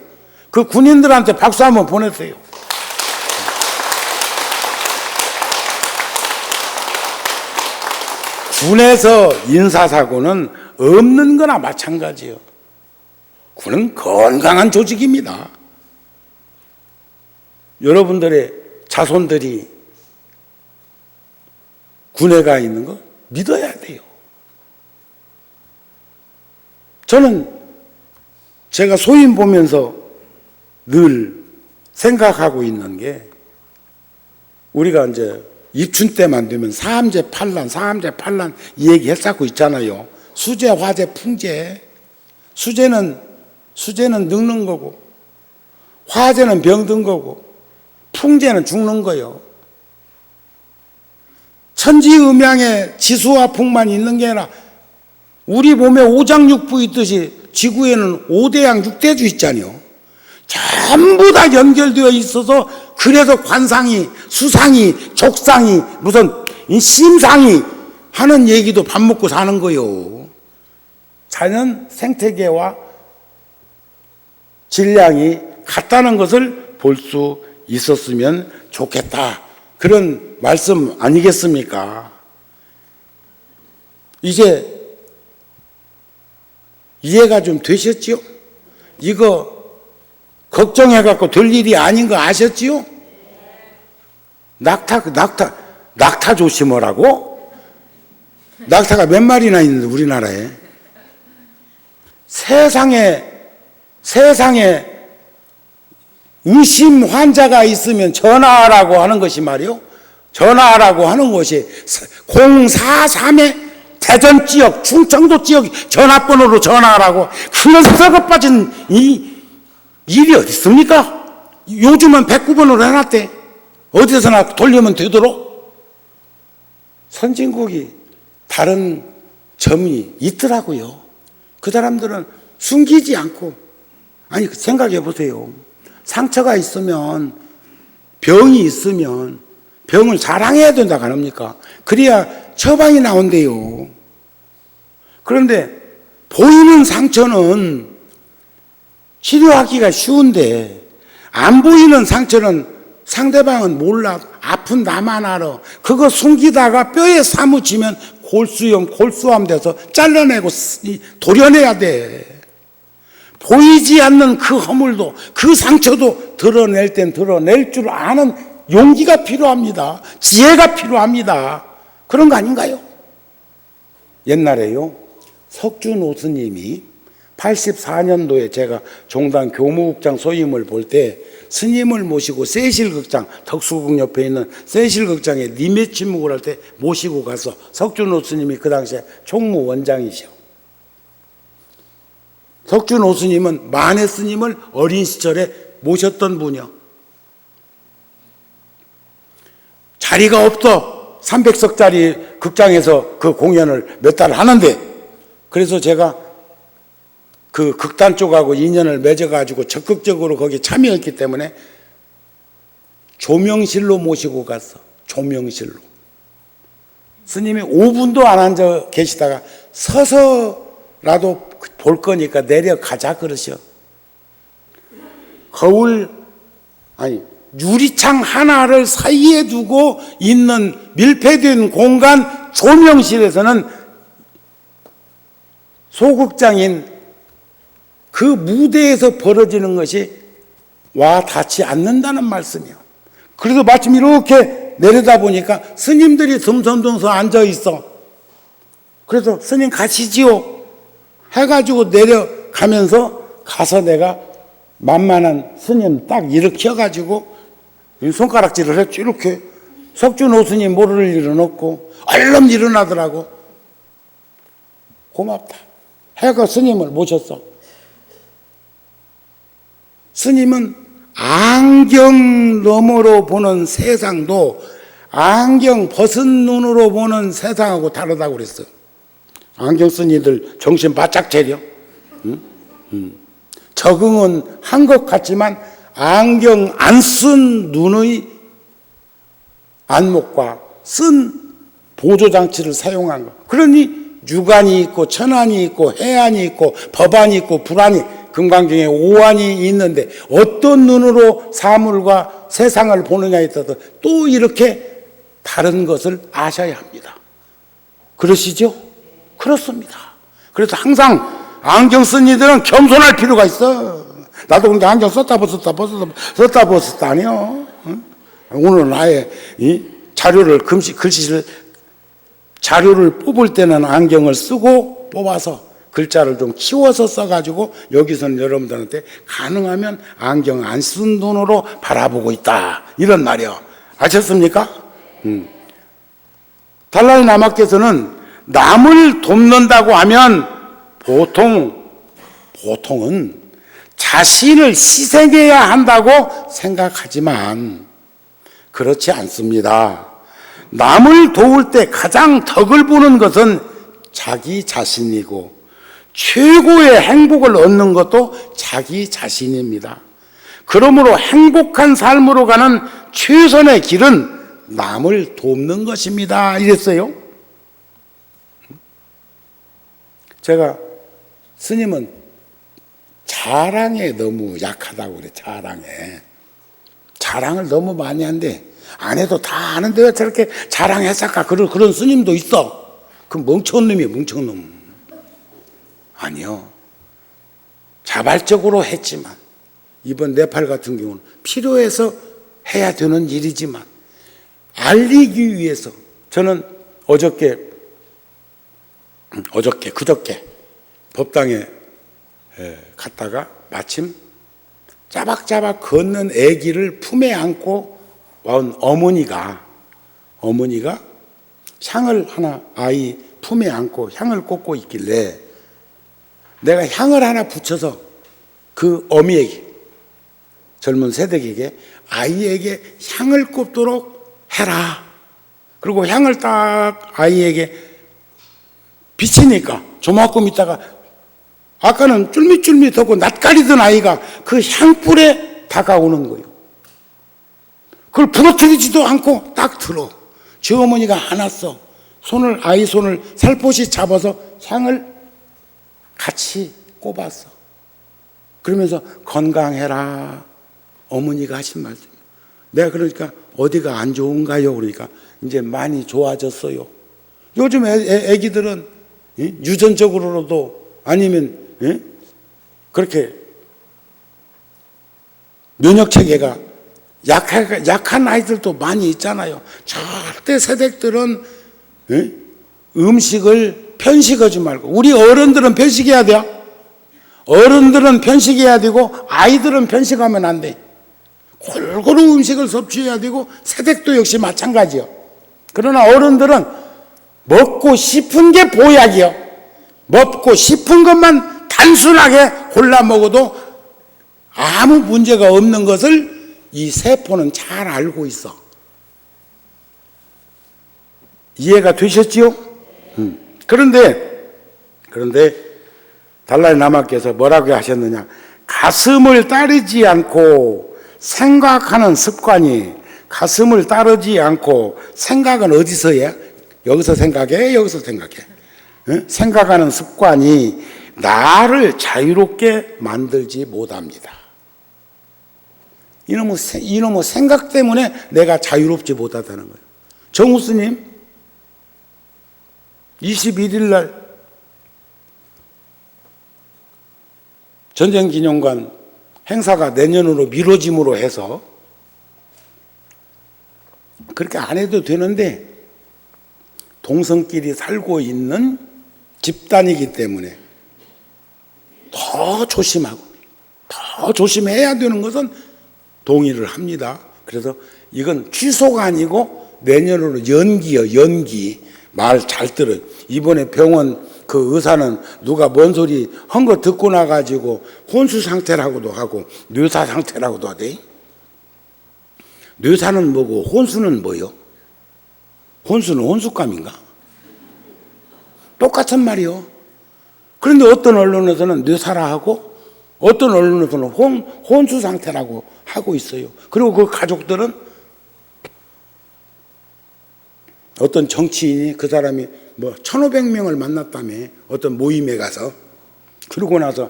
그 군인들한테 박수 한번 보내세요. 군에서 인사사고는 없는 거나 마찬가지예요. 군은 건강한 조직입니다. 여러분들의 자손들이 군에 가 있는 거 믿어야 돼요. 저는 제가 소인 보면서 늘 생각하고 있는 게, 우리가 이제 입춘 때만 되면 사암제 판란 이 얘기 했었고 있잖아요. 수재, 화재, 풍재. 수재는 늙는 거고, 화재는 병든 거고, 풍재는 죽는 거요. 천지음양의 지수와 풍만 있는 게 아니라 우리 몸에 오장육부 있듯이 지구에는 5대양 6대주 있잖아요. 전부 다 연결되어 있어서, 그래서 관상이, 수상이, 족상이, 무슨 심상이 하는 얘기도 밥 먹고 사는 거요. 자연 생태계와 질량이 같다는 것을 볼 수 있었으면 좋겠다, 그런 말씀 아니겠습니까? 이제 이해가 좀 되셨지요? 이거 걱정해갖고 될 일이 아닌 거 아셨지요? 낙타 조심하라고? 낙타가 몇 마리나 있는데 우리나라에. 세상에 의심 환자가 있으면 전화하라고 하는 것이 말이요. 전화하라고 하는 것이 043에 대전 지역, 충청도 지역 전화번호로 전화하라고. 그런 썩어 빠진 일이 어디 있습니까? 요즘은 109번으로 해놨대. 어디서나 돌리면 되도록. 선진국이 다른 점이 있더라고요. 그 사람들은 숨기지 않고, 아니 생각해 보세요. 상처가 있으면, 병이 있으면 병을 자랑해야 된다고 안 합니까? 그래야 처방이 나온대요. 그런데 보이는 상처는 치료하기가 쉬운데, 안 보이는 상처는 상대방은 몰라. 아픈 나만 알아. 그거 숨기다가 뼈에 사무치면 골수암 돼서 잘라내고 도려내야 돼. 보이지 않는 그 허물도, 그 상처도 드러낼 땐 드러낼 줄 아는 용기가 필요합니다. 지혜가 필요합니다. 그런 거 아닌가요? 옛날에요, 석준호 스님이 84년도에 제가 종단 교무국장 소임을 볼 때 스님을 모시고 세실극장, 덕수궁 옆에 있는 세실극장에 님의 침묵을 할 때 모시고 가서, 석준호 스님이 그 당시에 총무원장이셔. 석준호 스님은 만해 스님을 어린 시절에 모셨던 분이요. 자리가 없어 300석짜리 극장에서 그 공연을 몇 달 하는데, 그래서 제가 그 극단 쪽하고 인연을 맺어가지고 적극적으로 거기 참여했기 때문에 조명실로 모시고 갔어. 조명실로. 스님이 5분도 안 앉아 계시다가 서서라도 볼 거니까 내려가자 그러셔. 유리창 하나를 사이에 두고 있는 밀폐된 공간 조명실에서는 소극장인 그 무대에서 벌어지는 것이 와 닿지 않는다는 말씀이에요. 그래서 마침 이렇게 내려다 보니까 스님들이 듬성듬성 앉아 있어. 그래서 스님 가시지요 해가지고 내려가면서 가서 내가 만만한 스님 딱 일으켜가지고 손가락질을 했죠. 이렇게. 석준호 스님 모를 일은 없고 얼른 일어나더라고. 고맙다 해가 스님을 모셨어. 스님은 안경 너머로 보는 세상도 안경 벗은 눈으로 보는 세상하고 다르다고 그랬어. 안경 쓴 이들 정신 바짝 차려. 적응은 한 것 같지만 안경 안 쓴 눈의 안목과 쓴 보조장치를 사용한 거. 그러니 유관이 있고 천안이 있고 해안이 있고 법안이 있고 불안이 금강경에 오안이 있는데 어떤 눈으로 사물과 세상을 보느냐에 따라서 또 이렇게 다른 것을 아셔야 합니다. 그러시죠? 그렇습니다. 그래서 항상 안경 쓴 이들은 겸손할 필요가 있어. 나도 그러니까 안경 썼다 벗었다 아니요. 오늘 아예 자료를 글씨를 자료를 뽑을 때는 안경을 쓰고 뽑아서 글자를 좀 키워서 써가지고 여기서는 여러분들한테 가능하면 안경 안 쓴 눈으로 바라보고 있다 이런 말이요. 아셨습니까? 달라이라마께서는 남을 돕는다고 하면 보통은 자신을 희생해야 한다고 생각하지만 그렇지 않습니다. 남을 도울 때 가장 덕을 보는 것은 자기 자신이고 최고의 행복을 얻는 것도 자기 자신입니다. 그러므로 행복한 삶으로 가는 최선의 길은 남을 돕는 것입니다. 이랬어요. 제가 스님은 자랑에 너무 약하다고 그래. 자랑을 너무 많이 한대. 안 해도 다 아는데 왜 저렇게 자랑했을까? 그런 스님도 있어. 그 멍청한 놈이에요, 멍청한 놈. 아니요. 자발적으로 했지만, 이번 네팔 같은 경우는 필요해서 해야 되는 일이지만, 알리기 위해서, 저는 그저께 법당에 갔다가 마침 짜박짜박 걷는 아기를 품에 안고 온 어머니가 향을 하나 아이 품에 안고 향을 꽂고 있길래 내가 향을 하나 붙여서 그 어미에게 젊은 세대에게 아이에게 향을 꽂도록 해라. 그리고 향을 딱 아이에게 비치니까 조만큼 있다가 아까는 쫄밋쫄밋하고 낯가리던 아이가 그 향불에 다가오는 거예요. 그걸 부러뜨리지도 않고 딱 들어. 저 어머니가 안았어. 아이 손을 살포시 잡아서 향을 같이 꼽았어. 그러면서 건강해라. 어머니가 하신 말씀. 내가 그러니까 어디가 안 좋은가요? 그러니까 이제 많이 좋아졌어요. 요즘 애기들은 유전적으로도 아니면 그렇게 면역체계가 약한 아이들도 많이 있잖아요. 절대 세댁들은 음식을 편식하지 말고, 우리 어른들은 편식해야 돼요. 어른들은 편식해야 되고 아이들은 편식하면 안 돼. 골고루 음식을 섭취해야 되고 세댁도 역시 마찬가지요. 그러나 어른들은 먹고 싶은 게 보약이요. 먹고 싶은 것만 단순하게 골라 먹어도 아무 문제가 없는 것을 이 세포는 잘 알고 있어. 이해가 되셨지요? 그런데 달라이라마께서 뭐라고 하셨느냐? 가슴을 따르지 않고 생각하는 습관이, 가슴을 따르지 않고 생각은 어디서 해? 여기서 생각해? 여기서 생각해? 생각하는 습관이 나를 자유롭게 만들지 못합니다. 이놈의 생각 때문에 내가 자유롭지 못하다는 거예요. 정우 스님 21일 날 전쟁기념관 행사가 내년으로 미뤄짐으로 해서 그렇게 안 해도 되는데 동성끼리 살고 있는 집단이기 때문에 더 조심하고 더 조심해야 되는 것은 동의를 합니다. 그래서 이건 취소가 아니고 내년으로 연기요, 연기. 말 잘 들어요. 이번에 병원 그 의사는 누가 뭔 소리 한 거 듣고 나가지고 혼수 상태라고도 하고 뇌사 상태라고도 하대. 뇌사는 뭐고 혼수는 뭐요? 혼수는 혼수감인가? 똑같은 말이요. 그런데 어떤 언론에서는 뇌사라하고 어떤 언론에서는 혼수 상태라고 하고 있어요. 그리고 그 가족들은 어떤 정치인이 그 사람이 뭐 1,500명을 만났다며 어떤 모임에 가서 그러고 나서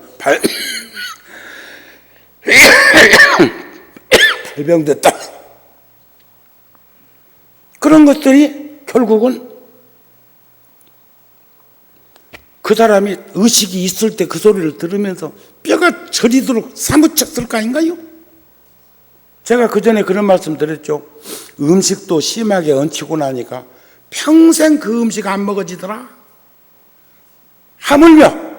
발병됐다. 그런 것들이 결국은 그 사람이 의식이 있을 때 그 소리를 들으면서 뼈가 저리도록 사무쳤을 거 아닌가요? 제가 그 전에 그런 말씀 드렸죠. 음식도 심하게 얹히고 나니까 평생 그 음식 안 먹어지더라. 하물며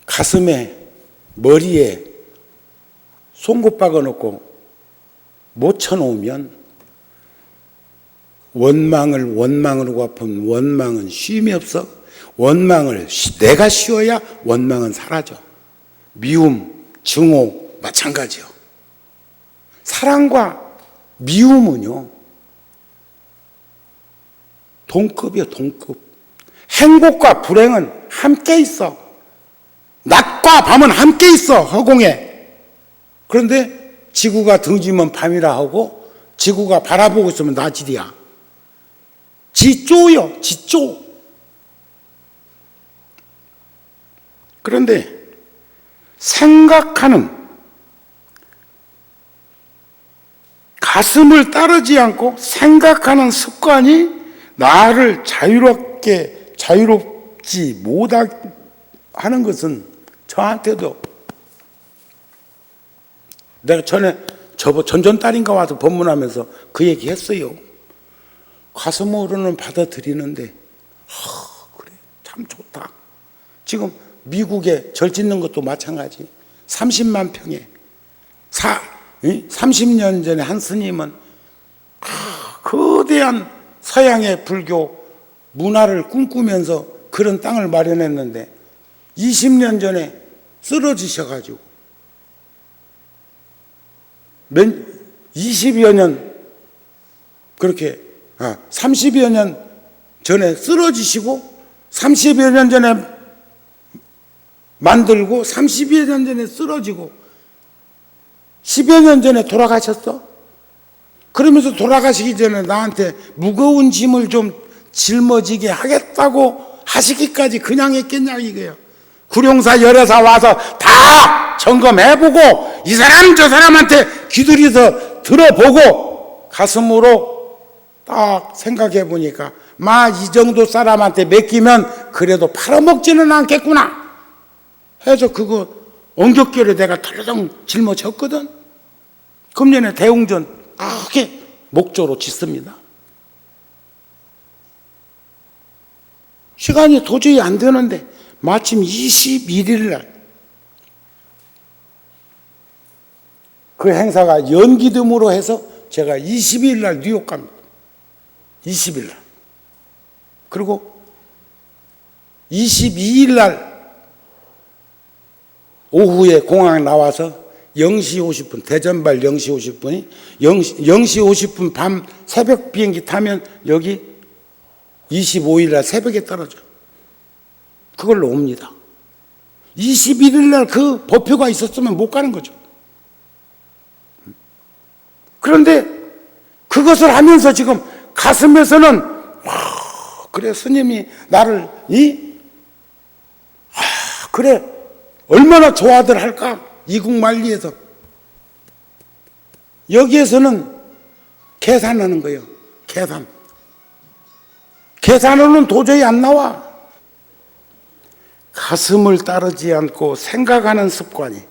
가슴에 머리에 송곳 박아놓고 못 쳐놓으면 원망으로 갚은 원망은 쉼이 없어. 원망을 내가 쉬어야 원망은 사라져. 미움, 증오 마찬가지요. 사랑과 미움은요 동급이요, 동급. 행복과 불행은 함께 있어. 낮과 밤은 함께 있어, 허공에. 그런데 지구가 등지면 밤이라 하고 지구가 바라보고 있으면 낮이야. 지쪼요, 지쪼. 그런데 생각하는, 가슴을 따르지 않고 생각하는 습관이 나를 자유롭지 못하게 하는 것은 저한테도, 내가 전에 전전달인가 와서 법문하면서 그 얘기 했어요. 가슴으로는 받아들이는데 그래 참 좋다. 지금 미국에 절 짓는 것도 마찬가지. 30만 평에 30년 전에 한 스님은 거대한 서양의 불교 문화를 꿈꾸면서 그런 땅을 마련했는데 20년 전에 쓰러지셔가지고 20여 년 그렇게 30여 년 전에 쓰러지시고 30여 년 전에 만들고 30여 년 전에 쓰러지고 10여 년 전에 돌아가셨어. 그러면서 돌아가시기 전에 나한테 무거운 짐을 좀 짊어지게 하겠다고 하시기까지 그냥 했겠냐 이거예요. 구룡사 열애사 와서 다 점검해보고 이 사람 저 사람한테 귀들여서 들어보고 가슴으로 딱 생각해보니까 이 정도 사람한테 맡기면 그래도 팔아먹지는 않겠구나 해서 그거 엉겹결에 내가 털렁 짊어졌거든. 금년에 대웅전 크게 목조로 짓습니다. 시간이 도저히 안 되는데 마침 21일 날 그 행사가 연기됨으로 해서 제가 22일 날 뉴욕 갑니다. 20일 날. 그리고 22일 날 오후에 공항에 나와서 0시 50분, 대전발 0시 50분이 0시 50분 밤 새벽 비행기 타면 여기 25일 날 새벽에 떨어져. 그걸로 옵니다. 21일 날 그 법표가 있었으면 못 가는 거죠. 그런데 그것을 하면서 지금 가슴에서는 그래 스님이 나를 그래 얼마나 좋아들 할까 이국만리에서 여기에서는 계산하는 거예요. 계산으로는 도저히 안 나와. 가슴을 따르지 않고 생각하는 습관이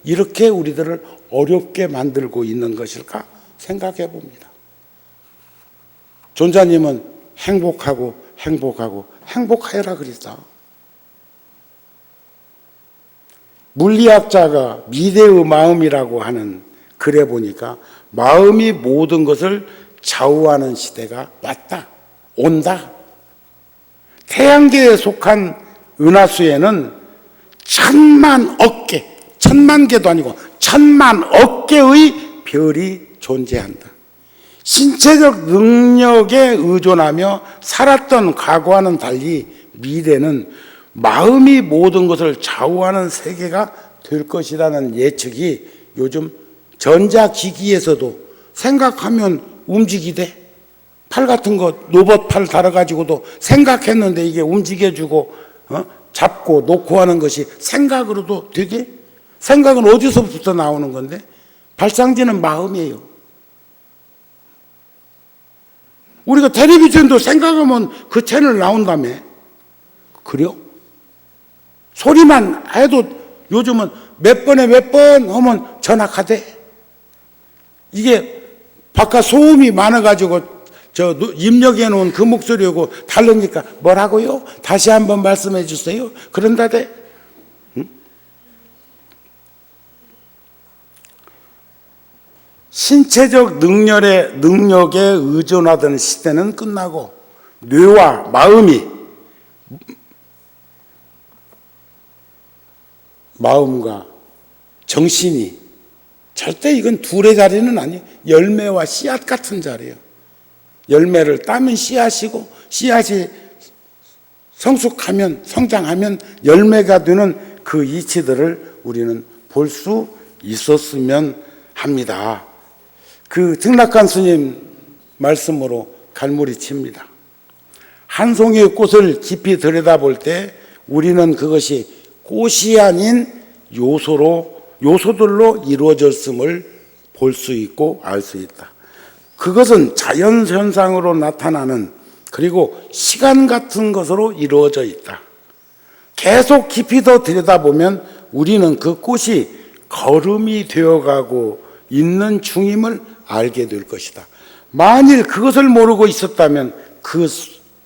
이렇게 우리들을 어렵게 만들고 있는 것일까 생각해 봅니다. 존자님은 행복하여라 그랬어. 물리학자가 미래의 마음이라고 하는 글에 보니까 마음이 모든 것을 좌우하는 시대가 온다. 태양계에 속한 은하수에는 1000만 억 개, 천만 개도 아니고 천만 억 개의 별이 존재한다. 신체적 능력에 의존하며 살았던 과거와는 달리 미래는 마음이 모든 것을 좌우하는 세계가 될 것이라는 예측이 요즘 전자기기에서도 생각하면 움직이대. 팔 같은 거 로봇 팔 달아가지고도 생각했는데 이게 움직여주고 잡고 놓고 하는 것이 생각으로도 되게. 생각은 어디서부터 나오는 건데? 발상지는 마음이에요. 우리가 텔레비전도 생각하면 그 채널 나온다며. 그래요? 소리만 해도 요즘은 몇 번에 몇 번 하면 전화가대. 이게 바깥 소음이 많아가지고 입력해 놓은 그 목소리하고 다르니까 뭐라고요? 다시 한번 말씀해 주세요. 그런다대. 응? 신체적 능력에 의존하던 시대는 끝나고 뇌와 마음과 정신이 절대 이건 둘의 자리는 아니에요. 열매와 씨앗 같은 자리예요. 열매를 따면 씨앗이고 씨앗이 성숙하면 성장하면 열매가 되는 그 이치들을 우리는 볼 수 있었으면 합니다. 그 등락한 스님 말씀으로 갈무리 칩니다. 한 송이의 꽃을 깊이 들여다볼 때 우리는 그것이 꽃이 아닌 요소들로 이루어졌음을 볼 수 있고 알 수 있다. 그것은 자연현상으로 나타나는 그리고 시간 같은 것으로 이루어져 있다. 계속 깊이 더 들여다보면 우리는 그 꽃이 거름이 되어가고 있는 중임을 알게 될 것이다. 만일 그것을 모르고 있었다면 그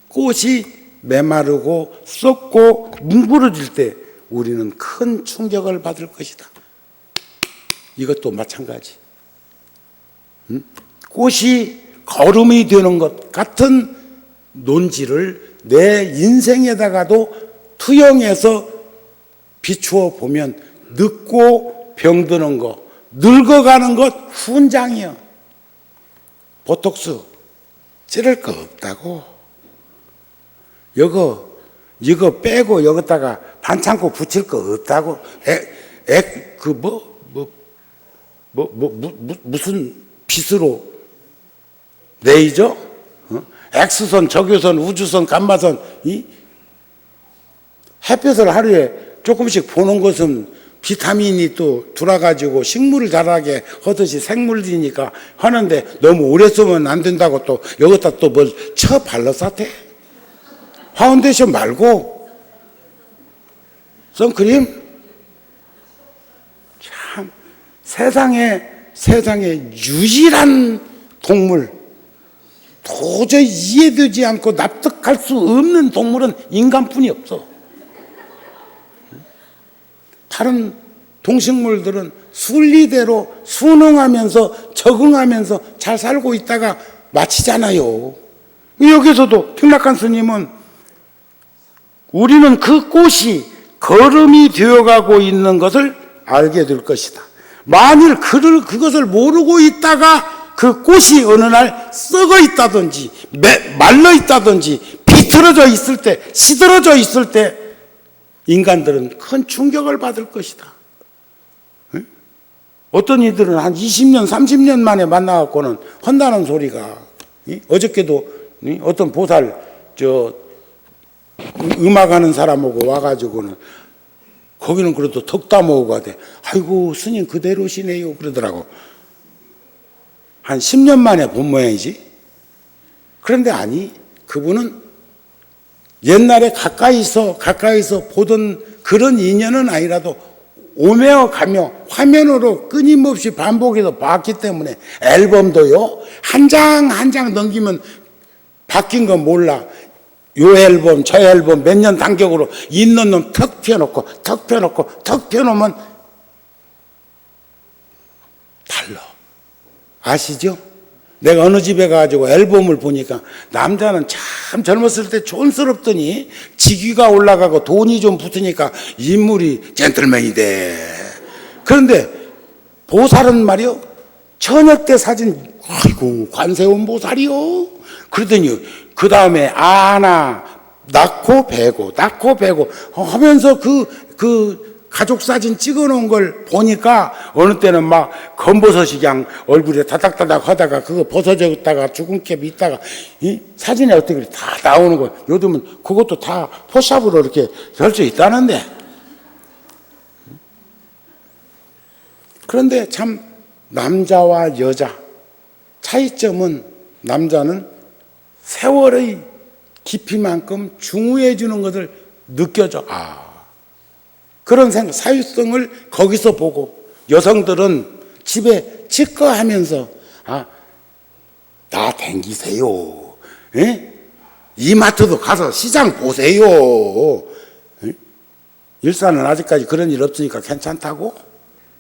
꽃이 메마르고 썩고 뭉그러질 때 우리는 큰 충격을 받을 것이다. 이것도 마찬가지. 꽃이 거름이 되는 것 같은 논지를 내 인생에다가도 투영해서 비추어 보면 늙고 병드는 것, 늙어가는 것 훈장이요. 보톡스 찌를 거 없다고. 이거 빼고 여기다가 반창고 붙일 거 없다고. 무슨 빛으로 레이저? X선, 적외선, 우주선, 감마선, 햇볕을 하루에 조금씩 보는 것은 비타민이 또 들어가지고 식물을 자라게 하듯이 생물이니까 하는데 너무 오래 쓰면 안 된다고 또 여기다 또 뭘 쳐 발라쌌대. 파운데이션 말고 선크림. 참 세상에 유일한 동물, 도저히 이해되지 않고 납득할 수 없는 동물은 인간뿐이 없어. 다른 동식물들은 순리대로 순응하면서 적응하면서 잘 살고 있다가 마치잖아요. 여기서도 등락한 스님은 우리는 그 꽃이 거름이 되어가고 있는 것을 알게 될 것이다. 만일 그것을 모르고 있다가 그 꽃이 어느 날 썩어 있다든지 말라 있다든지 비틀어져 있을 때, 시들어져 있을 때 인간들은 큰 충격을 받을 것이다. 응? 어떤 이들은 한 20년, 30년 만에 만나갖고는 헌다는 소리가, 어저께도 어떤 보살, 음악하는 사람하고 와가지고는 거기는 그래도 덕담하고 가대. 아이고, 스님 그대로시네요. 그러더라고. 한 10년 만에 본 모양이지. 그런데 아니, 그분은 옛날에 가까이서 보던 그런 인연은 아니라도 오며 가며 화면으로 끊임없이 반복해서 봤기 때문에 앨범도요, 한 장 한 장 넘기면 바뀐 건 몰라. 요 앨범, 저 앨범 몇 년 단격으로 있는 놈 턱 펴놓고 턱 펴놓으면 달라. 아시죠? 내가 어느 집에 가가지고 앨범을 보니까 남자는 참 젊었을 때 촌스럽더니 직위가 올라가고 돈이 좀 붙으니까 인물이 젠틀맨이 돼. 그런데 보살은 말이요, 저녁 때 사진, 아이고 관세음 보살이요. 그러더니 그 다음에 아나 낳고 배고 하면서 그 가족 사진 찍어놓은 걸 보니까 어느 때는 막 검버섯이 그냥 얼굴에 다닥다닥 하다가 그거 벗어졌다가 죽은 캡 있다가 이 사진에 어떻게 다 나오는 거. 요즘은 그것도 다 포샵으로 이렇게 될 수 있다는데. 그런데 참 남자와 여자 차이점은, 남자는 세월의 깊이만큼 중후해 주는 것을 느껴져. 그런 생각, 사유성을 거기서 보고, 여성들은 집에 치과하면서 나 댕기세요. 에? 이마트도 가서 시장 보세요. 에? 일산은 아직까지 그런 일 없으니까 괜찮다고?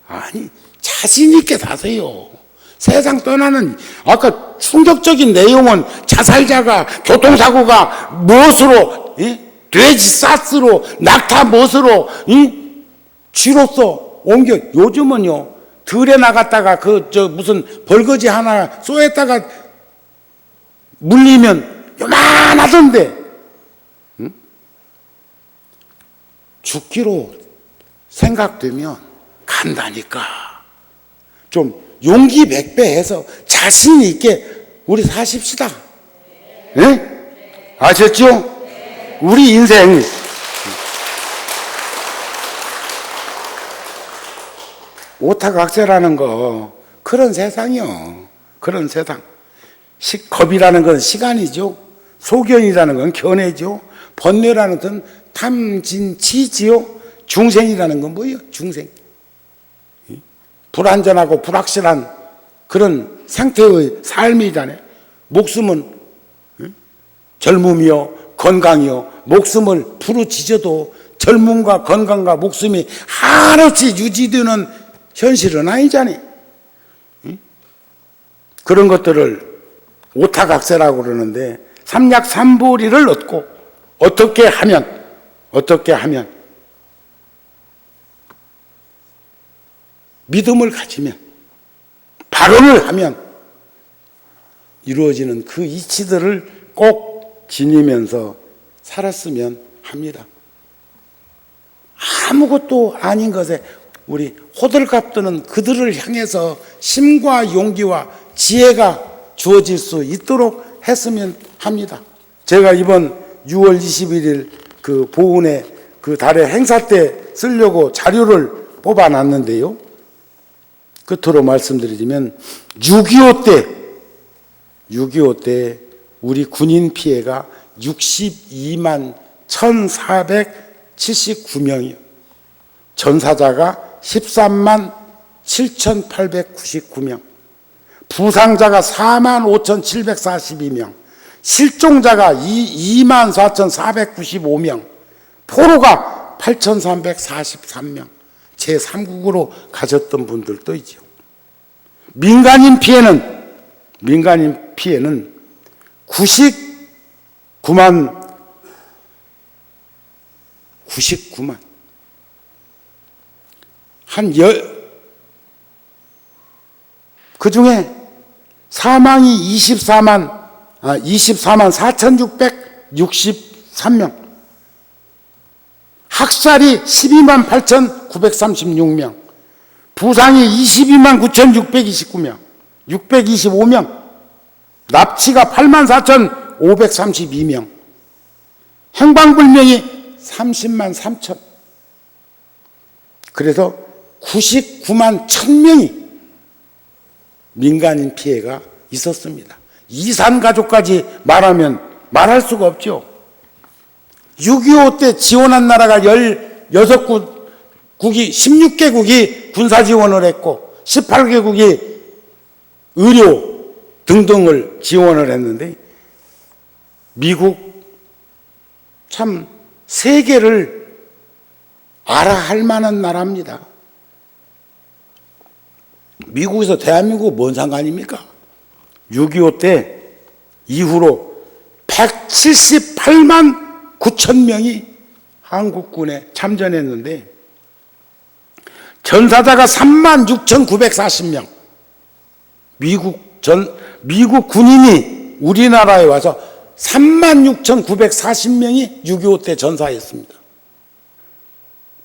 아니, 자신 있게 사세요. 세상 떠나는, 아까 충격적인 내용은 자살자가, 교통사고가 무엇으로, 돼지 사스로, 낙타 무엇으로, 쥐로서 옮겨. 요즘은요, 들에 나갔다가 무슨 벌거지 하나 쏘였다가 물리면 요만하던데, 죽기로 생각되면 간다니까. 좀 용기 백배해서 자신 있게 우리 사십시다. 네? 아셨죠? 우리 인생 오타각세라는 거 그런 세상이요. 그런 세상. 겁이라는 건 시간이죠. 소견이라는 건 견해죠. 번뇌라는 건 탐진치지요. 중생이라는 건 뭐예요? 중생. 불안전하고 불확실한 그런 상태의 삶이잖아요. 목숨은 젊음이요 건강이요. 목숨을 부르짖어도 젊음과 건강과 목숨이 한없이 유지되는 현실은 아니잖아요. 그런 것들을 오타각세라고 그러는데, 삼약삼보리를 얻고 어떻게 하면 믿음을 가지면, 발언을 하면 이루어지는 그 이치들을 꼭 지니면서 살았으면 합니다. 아무것도 아닌 것에 우리 호들갑 떠는 그들을 향해서 힘과 용기와 지혜가 주어질 수 있도록 했으면 합니다. 제가 이번 6월 21일 그 보훈의 그 달의 행사 때 쓰려고 자료를 뽑아놨는데요. 끝으로 말씀드리면 6.25 때 우리 군인 피해가 62만 1,479명이요. 전사자가 13만 7,899명, 부상자가 4만 5,742명, 실종자가 2만 4,495명, 포로가 8,343명, 제3국으로 가졌던 분들도 있죠. 민간인 피해는 99만 그 중에 사망이 24만 4,663명, 학살이 12만 8,936명, 부상이 22만 9,629명, 625명, 납치가 8만 4,532명, 행방불명이 30만 3천. 그래서 99만 1,000명이 민간인 피해가 있었습니다. 이산 가족까지 말하면 말할 수가 없죠. 6.25 때 지원한 나라가 16개국이 군사 지원을 했고 18개국이 의료 등등을 지원을 했는데, 미국 참 세계를 알아할 만한 나라입니다. 미국에서 대한민국 뭔 상관입니까? 6.25 때 이후로 178만 9천 명이 한국군에 참전했는데, 전사자가 36,940명. 미국 군인이 우리나라에 와서 36,940명이 6.25 때 전사했습니다.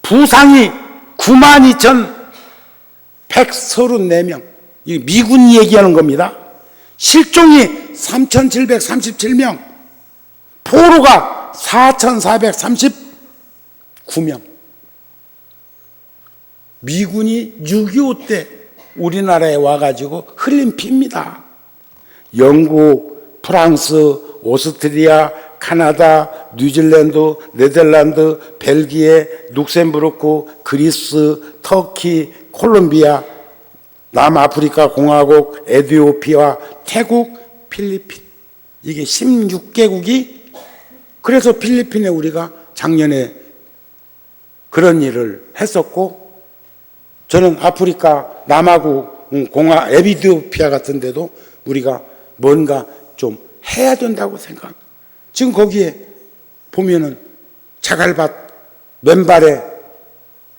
부상이 92,134명. 이 미군이 얘기하는 겁니다. 실종이 3,737명. 포로가 4,439명. 미군이 6.25 때 우리나라에 와가지고 흘린 피입니다. 영국, 프랑스, 오스트리아, 카나다, 뉴질랜드, 네덜란드, 벨기에, 룩셈부르크, 그리스, 터키, 콜롬비아, 남아프리카 공화국, 에티오피아, 태국, 필리핀. 이게 16개국이, 그래서 필리핀에 우리가 작년에 그런 일을 했었고, 저는 아프리카 남아국 에티오피아 같은 데도 우리가 뭔가 좀 해야 된다고 생각합니다. 지금 거기에 보면은 자갈밭 맨발에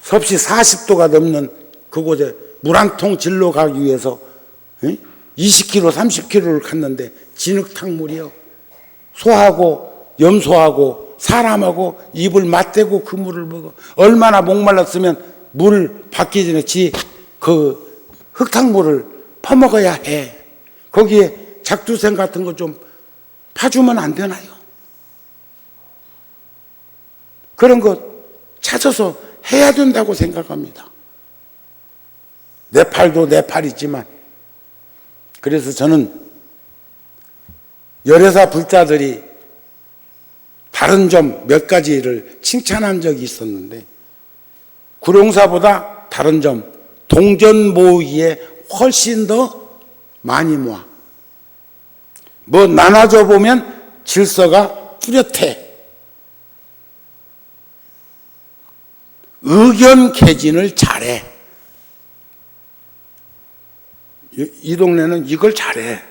섭씨 40도가 넘는 그곳에 물 한 통 질러 가기 위해서 20km, 30km를 갔는데 진흙탕물이요. 소하고 염소하고 사람하고 입을 맞대고 그 물을 먹어. 얼마나 목말랐으면 물 받기 전에 그 흙탕물을 퍼먹어야 해. 거기에 작두생 같은 거 좀 파주면 안 되나요? 그런 거 찾아서 해야 된다고 생각합니다. 네팔도 네팔이지만, 그래서 저는 열애사 불자들이 다른 점 몇 가지를 칭찬한 적이 있었는데, 구룡사보다 다른 점, 동전모으기에 훨씬 더 많이 모아. 뭐 나눠줘 보면 질서가 뚜렷해. 의견 개진을 잘해. 이 동네는 이걸 잘해.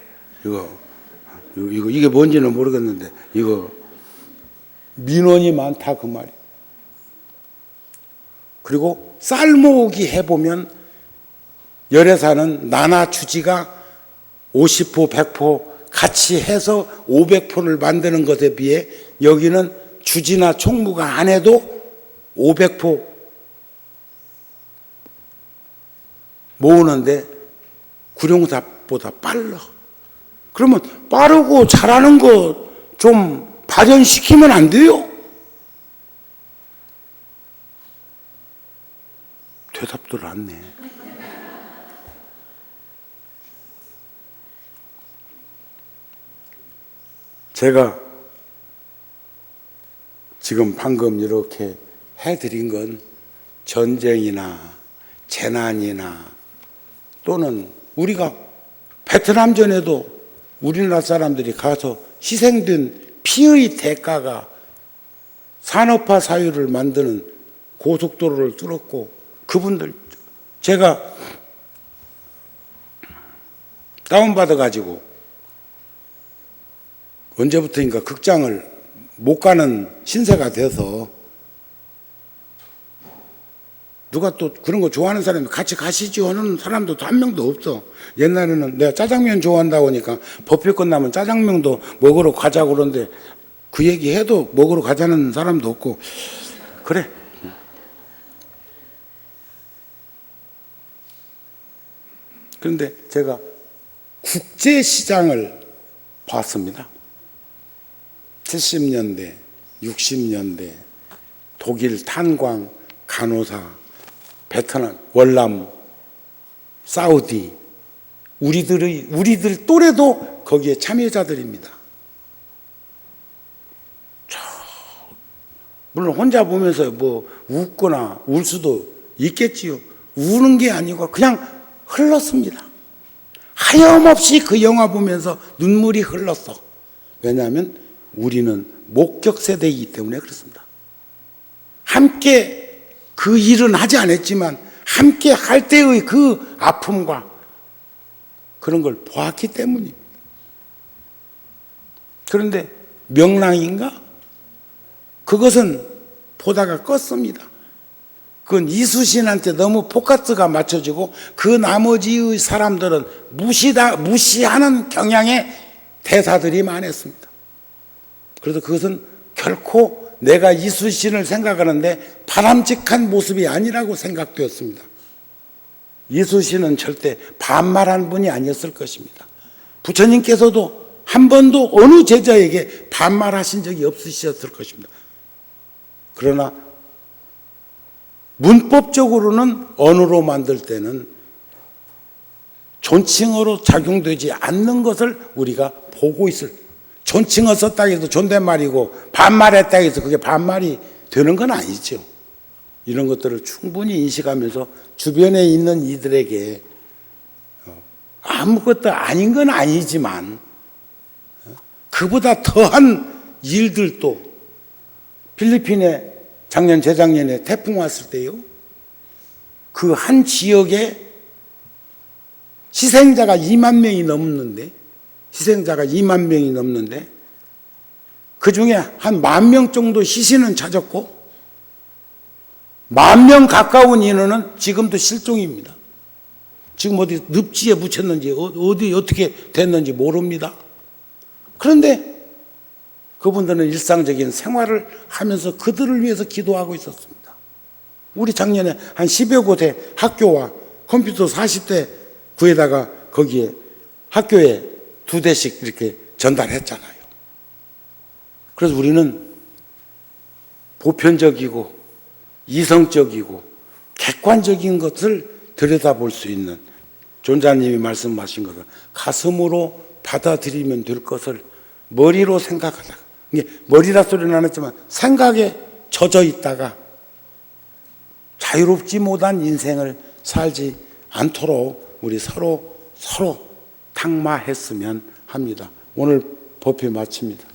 이게 뭔지는 모르겠는데, 이거 민원이 많다 그 말이야. 그리고 쌀 모으기 해보면 열애사는 나나 주지가 50포, 100포 같이 해서 500포를 만드는 것에 비해 여기는 주지나 총무가 안 해도 500포 모으는데 구룡사보다 빨라. 그러면 빠르고 잘하는 거 좀 발현시키면 안 돼요? 대답들 않네. 제가 지금 방금 이렇게 해드린 건 전쟁이나 재난이나 또는 우리가 베트남전에도 우리나라 사람들이 가서 희생된 피의 대가가 산업화 사회를 만드는 고속도로를 뚫었고, 그분들 제가 다운받아가지고 언제부터인가 극장을 못 가는 신세가 돼서, 누가 또 그런 거 좋아하는 사람이 같이 가시죠 하는 사람도 한 명도 없어. 옛날에는 내가 짜장면 좋아한다고 하니까 법회 끝나면 짜장면도 먹으러 가자고 그러는데 그 얘기 해도 먹으러 가자는 사람도 없고 그래. 그런데 제가 국제시장을 봤습니다. 70년대, 60년대 독일 탄광, 간호사, 베트남, 월남, 사우디, 우리들 또래도 거기에 참여자들입니다. 물론 혼자 보면서 뭐 웃거나 울 수도 있겠지요. 우는 게 아니고 그냥 흘렀습니다. 하염없이 그 영화 보면서 눈물이 흘렀어. 왜냐하면 우리는 목격 세대이기 때문에 그렇습니다. 함께 그 일은 하지 않았지만 함께 할 때의 그 아픔과 그런 걸 보았기 때문입니다. 그런데 명랑인가? 그것은 보다가 껐습니다. 그건 이수신한테 너무 포커스가 맞춰지고 그 나머지의 사람들은 무시하는 경향의 대사들이 많았습니다. 그래서 그것은 결코 내가 이수신을 생각하는데 바람직한 모습이 아니라고 생각되었습니다. 이수신은 절대 반말한 분이 아니었을 것입니다. 부처님께서도 한 번도 어느 제자에게 반말하신 적이 없으셨을 것입니다. 그러나 문법적으로는 언어로 만들 때는 존칭어로 작용되지 않는 것을 우리가 보고 있을, 존칭어 썼다 해서 존댓말이고 반말했다 해서 그게 반말이 되는 건 아니죠. 이런 것들을 충분히 인식하면서 주변에 있는 이들에게 아무것도 아닌 건 아니지만 그보다 더한 일들도, 필리핀에 작년 재작년에 태풍 왔을 때요, 그 한 지역에 희생자가 2만 명이 넘는데 그 중에 한 10,000명 정도 희신은 찾았고 10,000명 가까운 인원은 지금도 실종입니다. 지금 어디 늪지에 묻혔는지 어디 어떻게 됐는지 모릅니다. 그런데 그분들은 일상적인 생활을 하면서 그들을 위해서 기도하고 있었습니다. 우리 작년에 한 10여 곳의 학교와 컴퓨터 40대 구에다가 거기에 학교에 2대씩 이렇게 전달했잖아요. 그래서 우리는 보편적이고 이성적이고 객관적인 것을 들여다볼 수 있는, 존자님이 말씀하신 것을 가슴으로 받아들이면 될 것을 머리로 생각하다가, 이게 머리라 소리는 안 했지만 생각에 젖어 있다가 자유롭지 못한 인생을 살지 않도록 우리 서로 탁마했으면 합니다. 오늘 법회 마칩니다.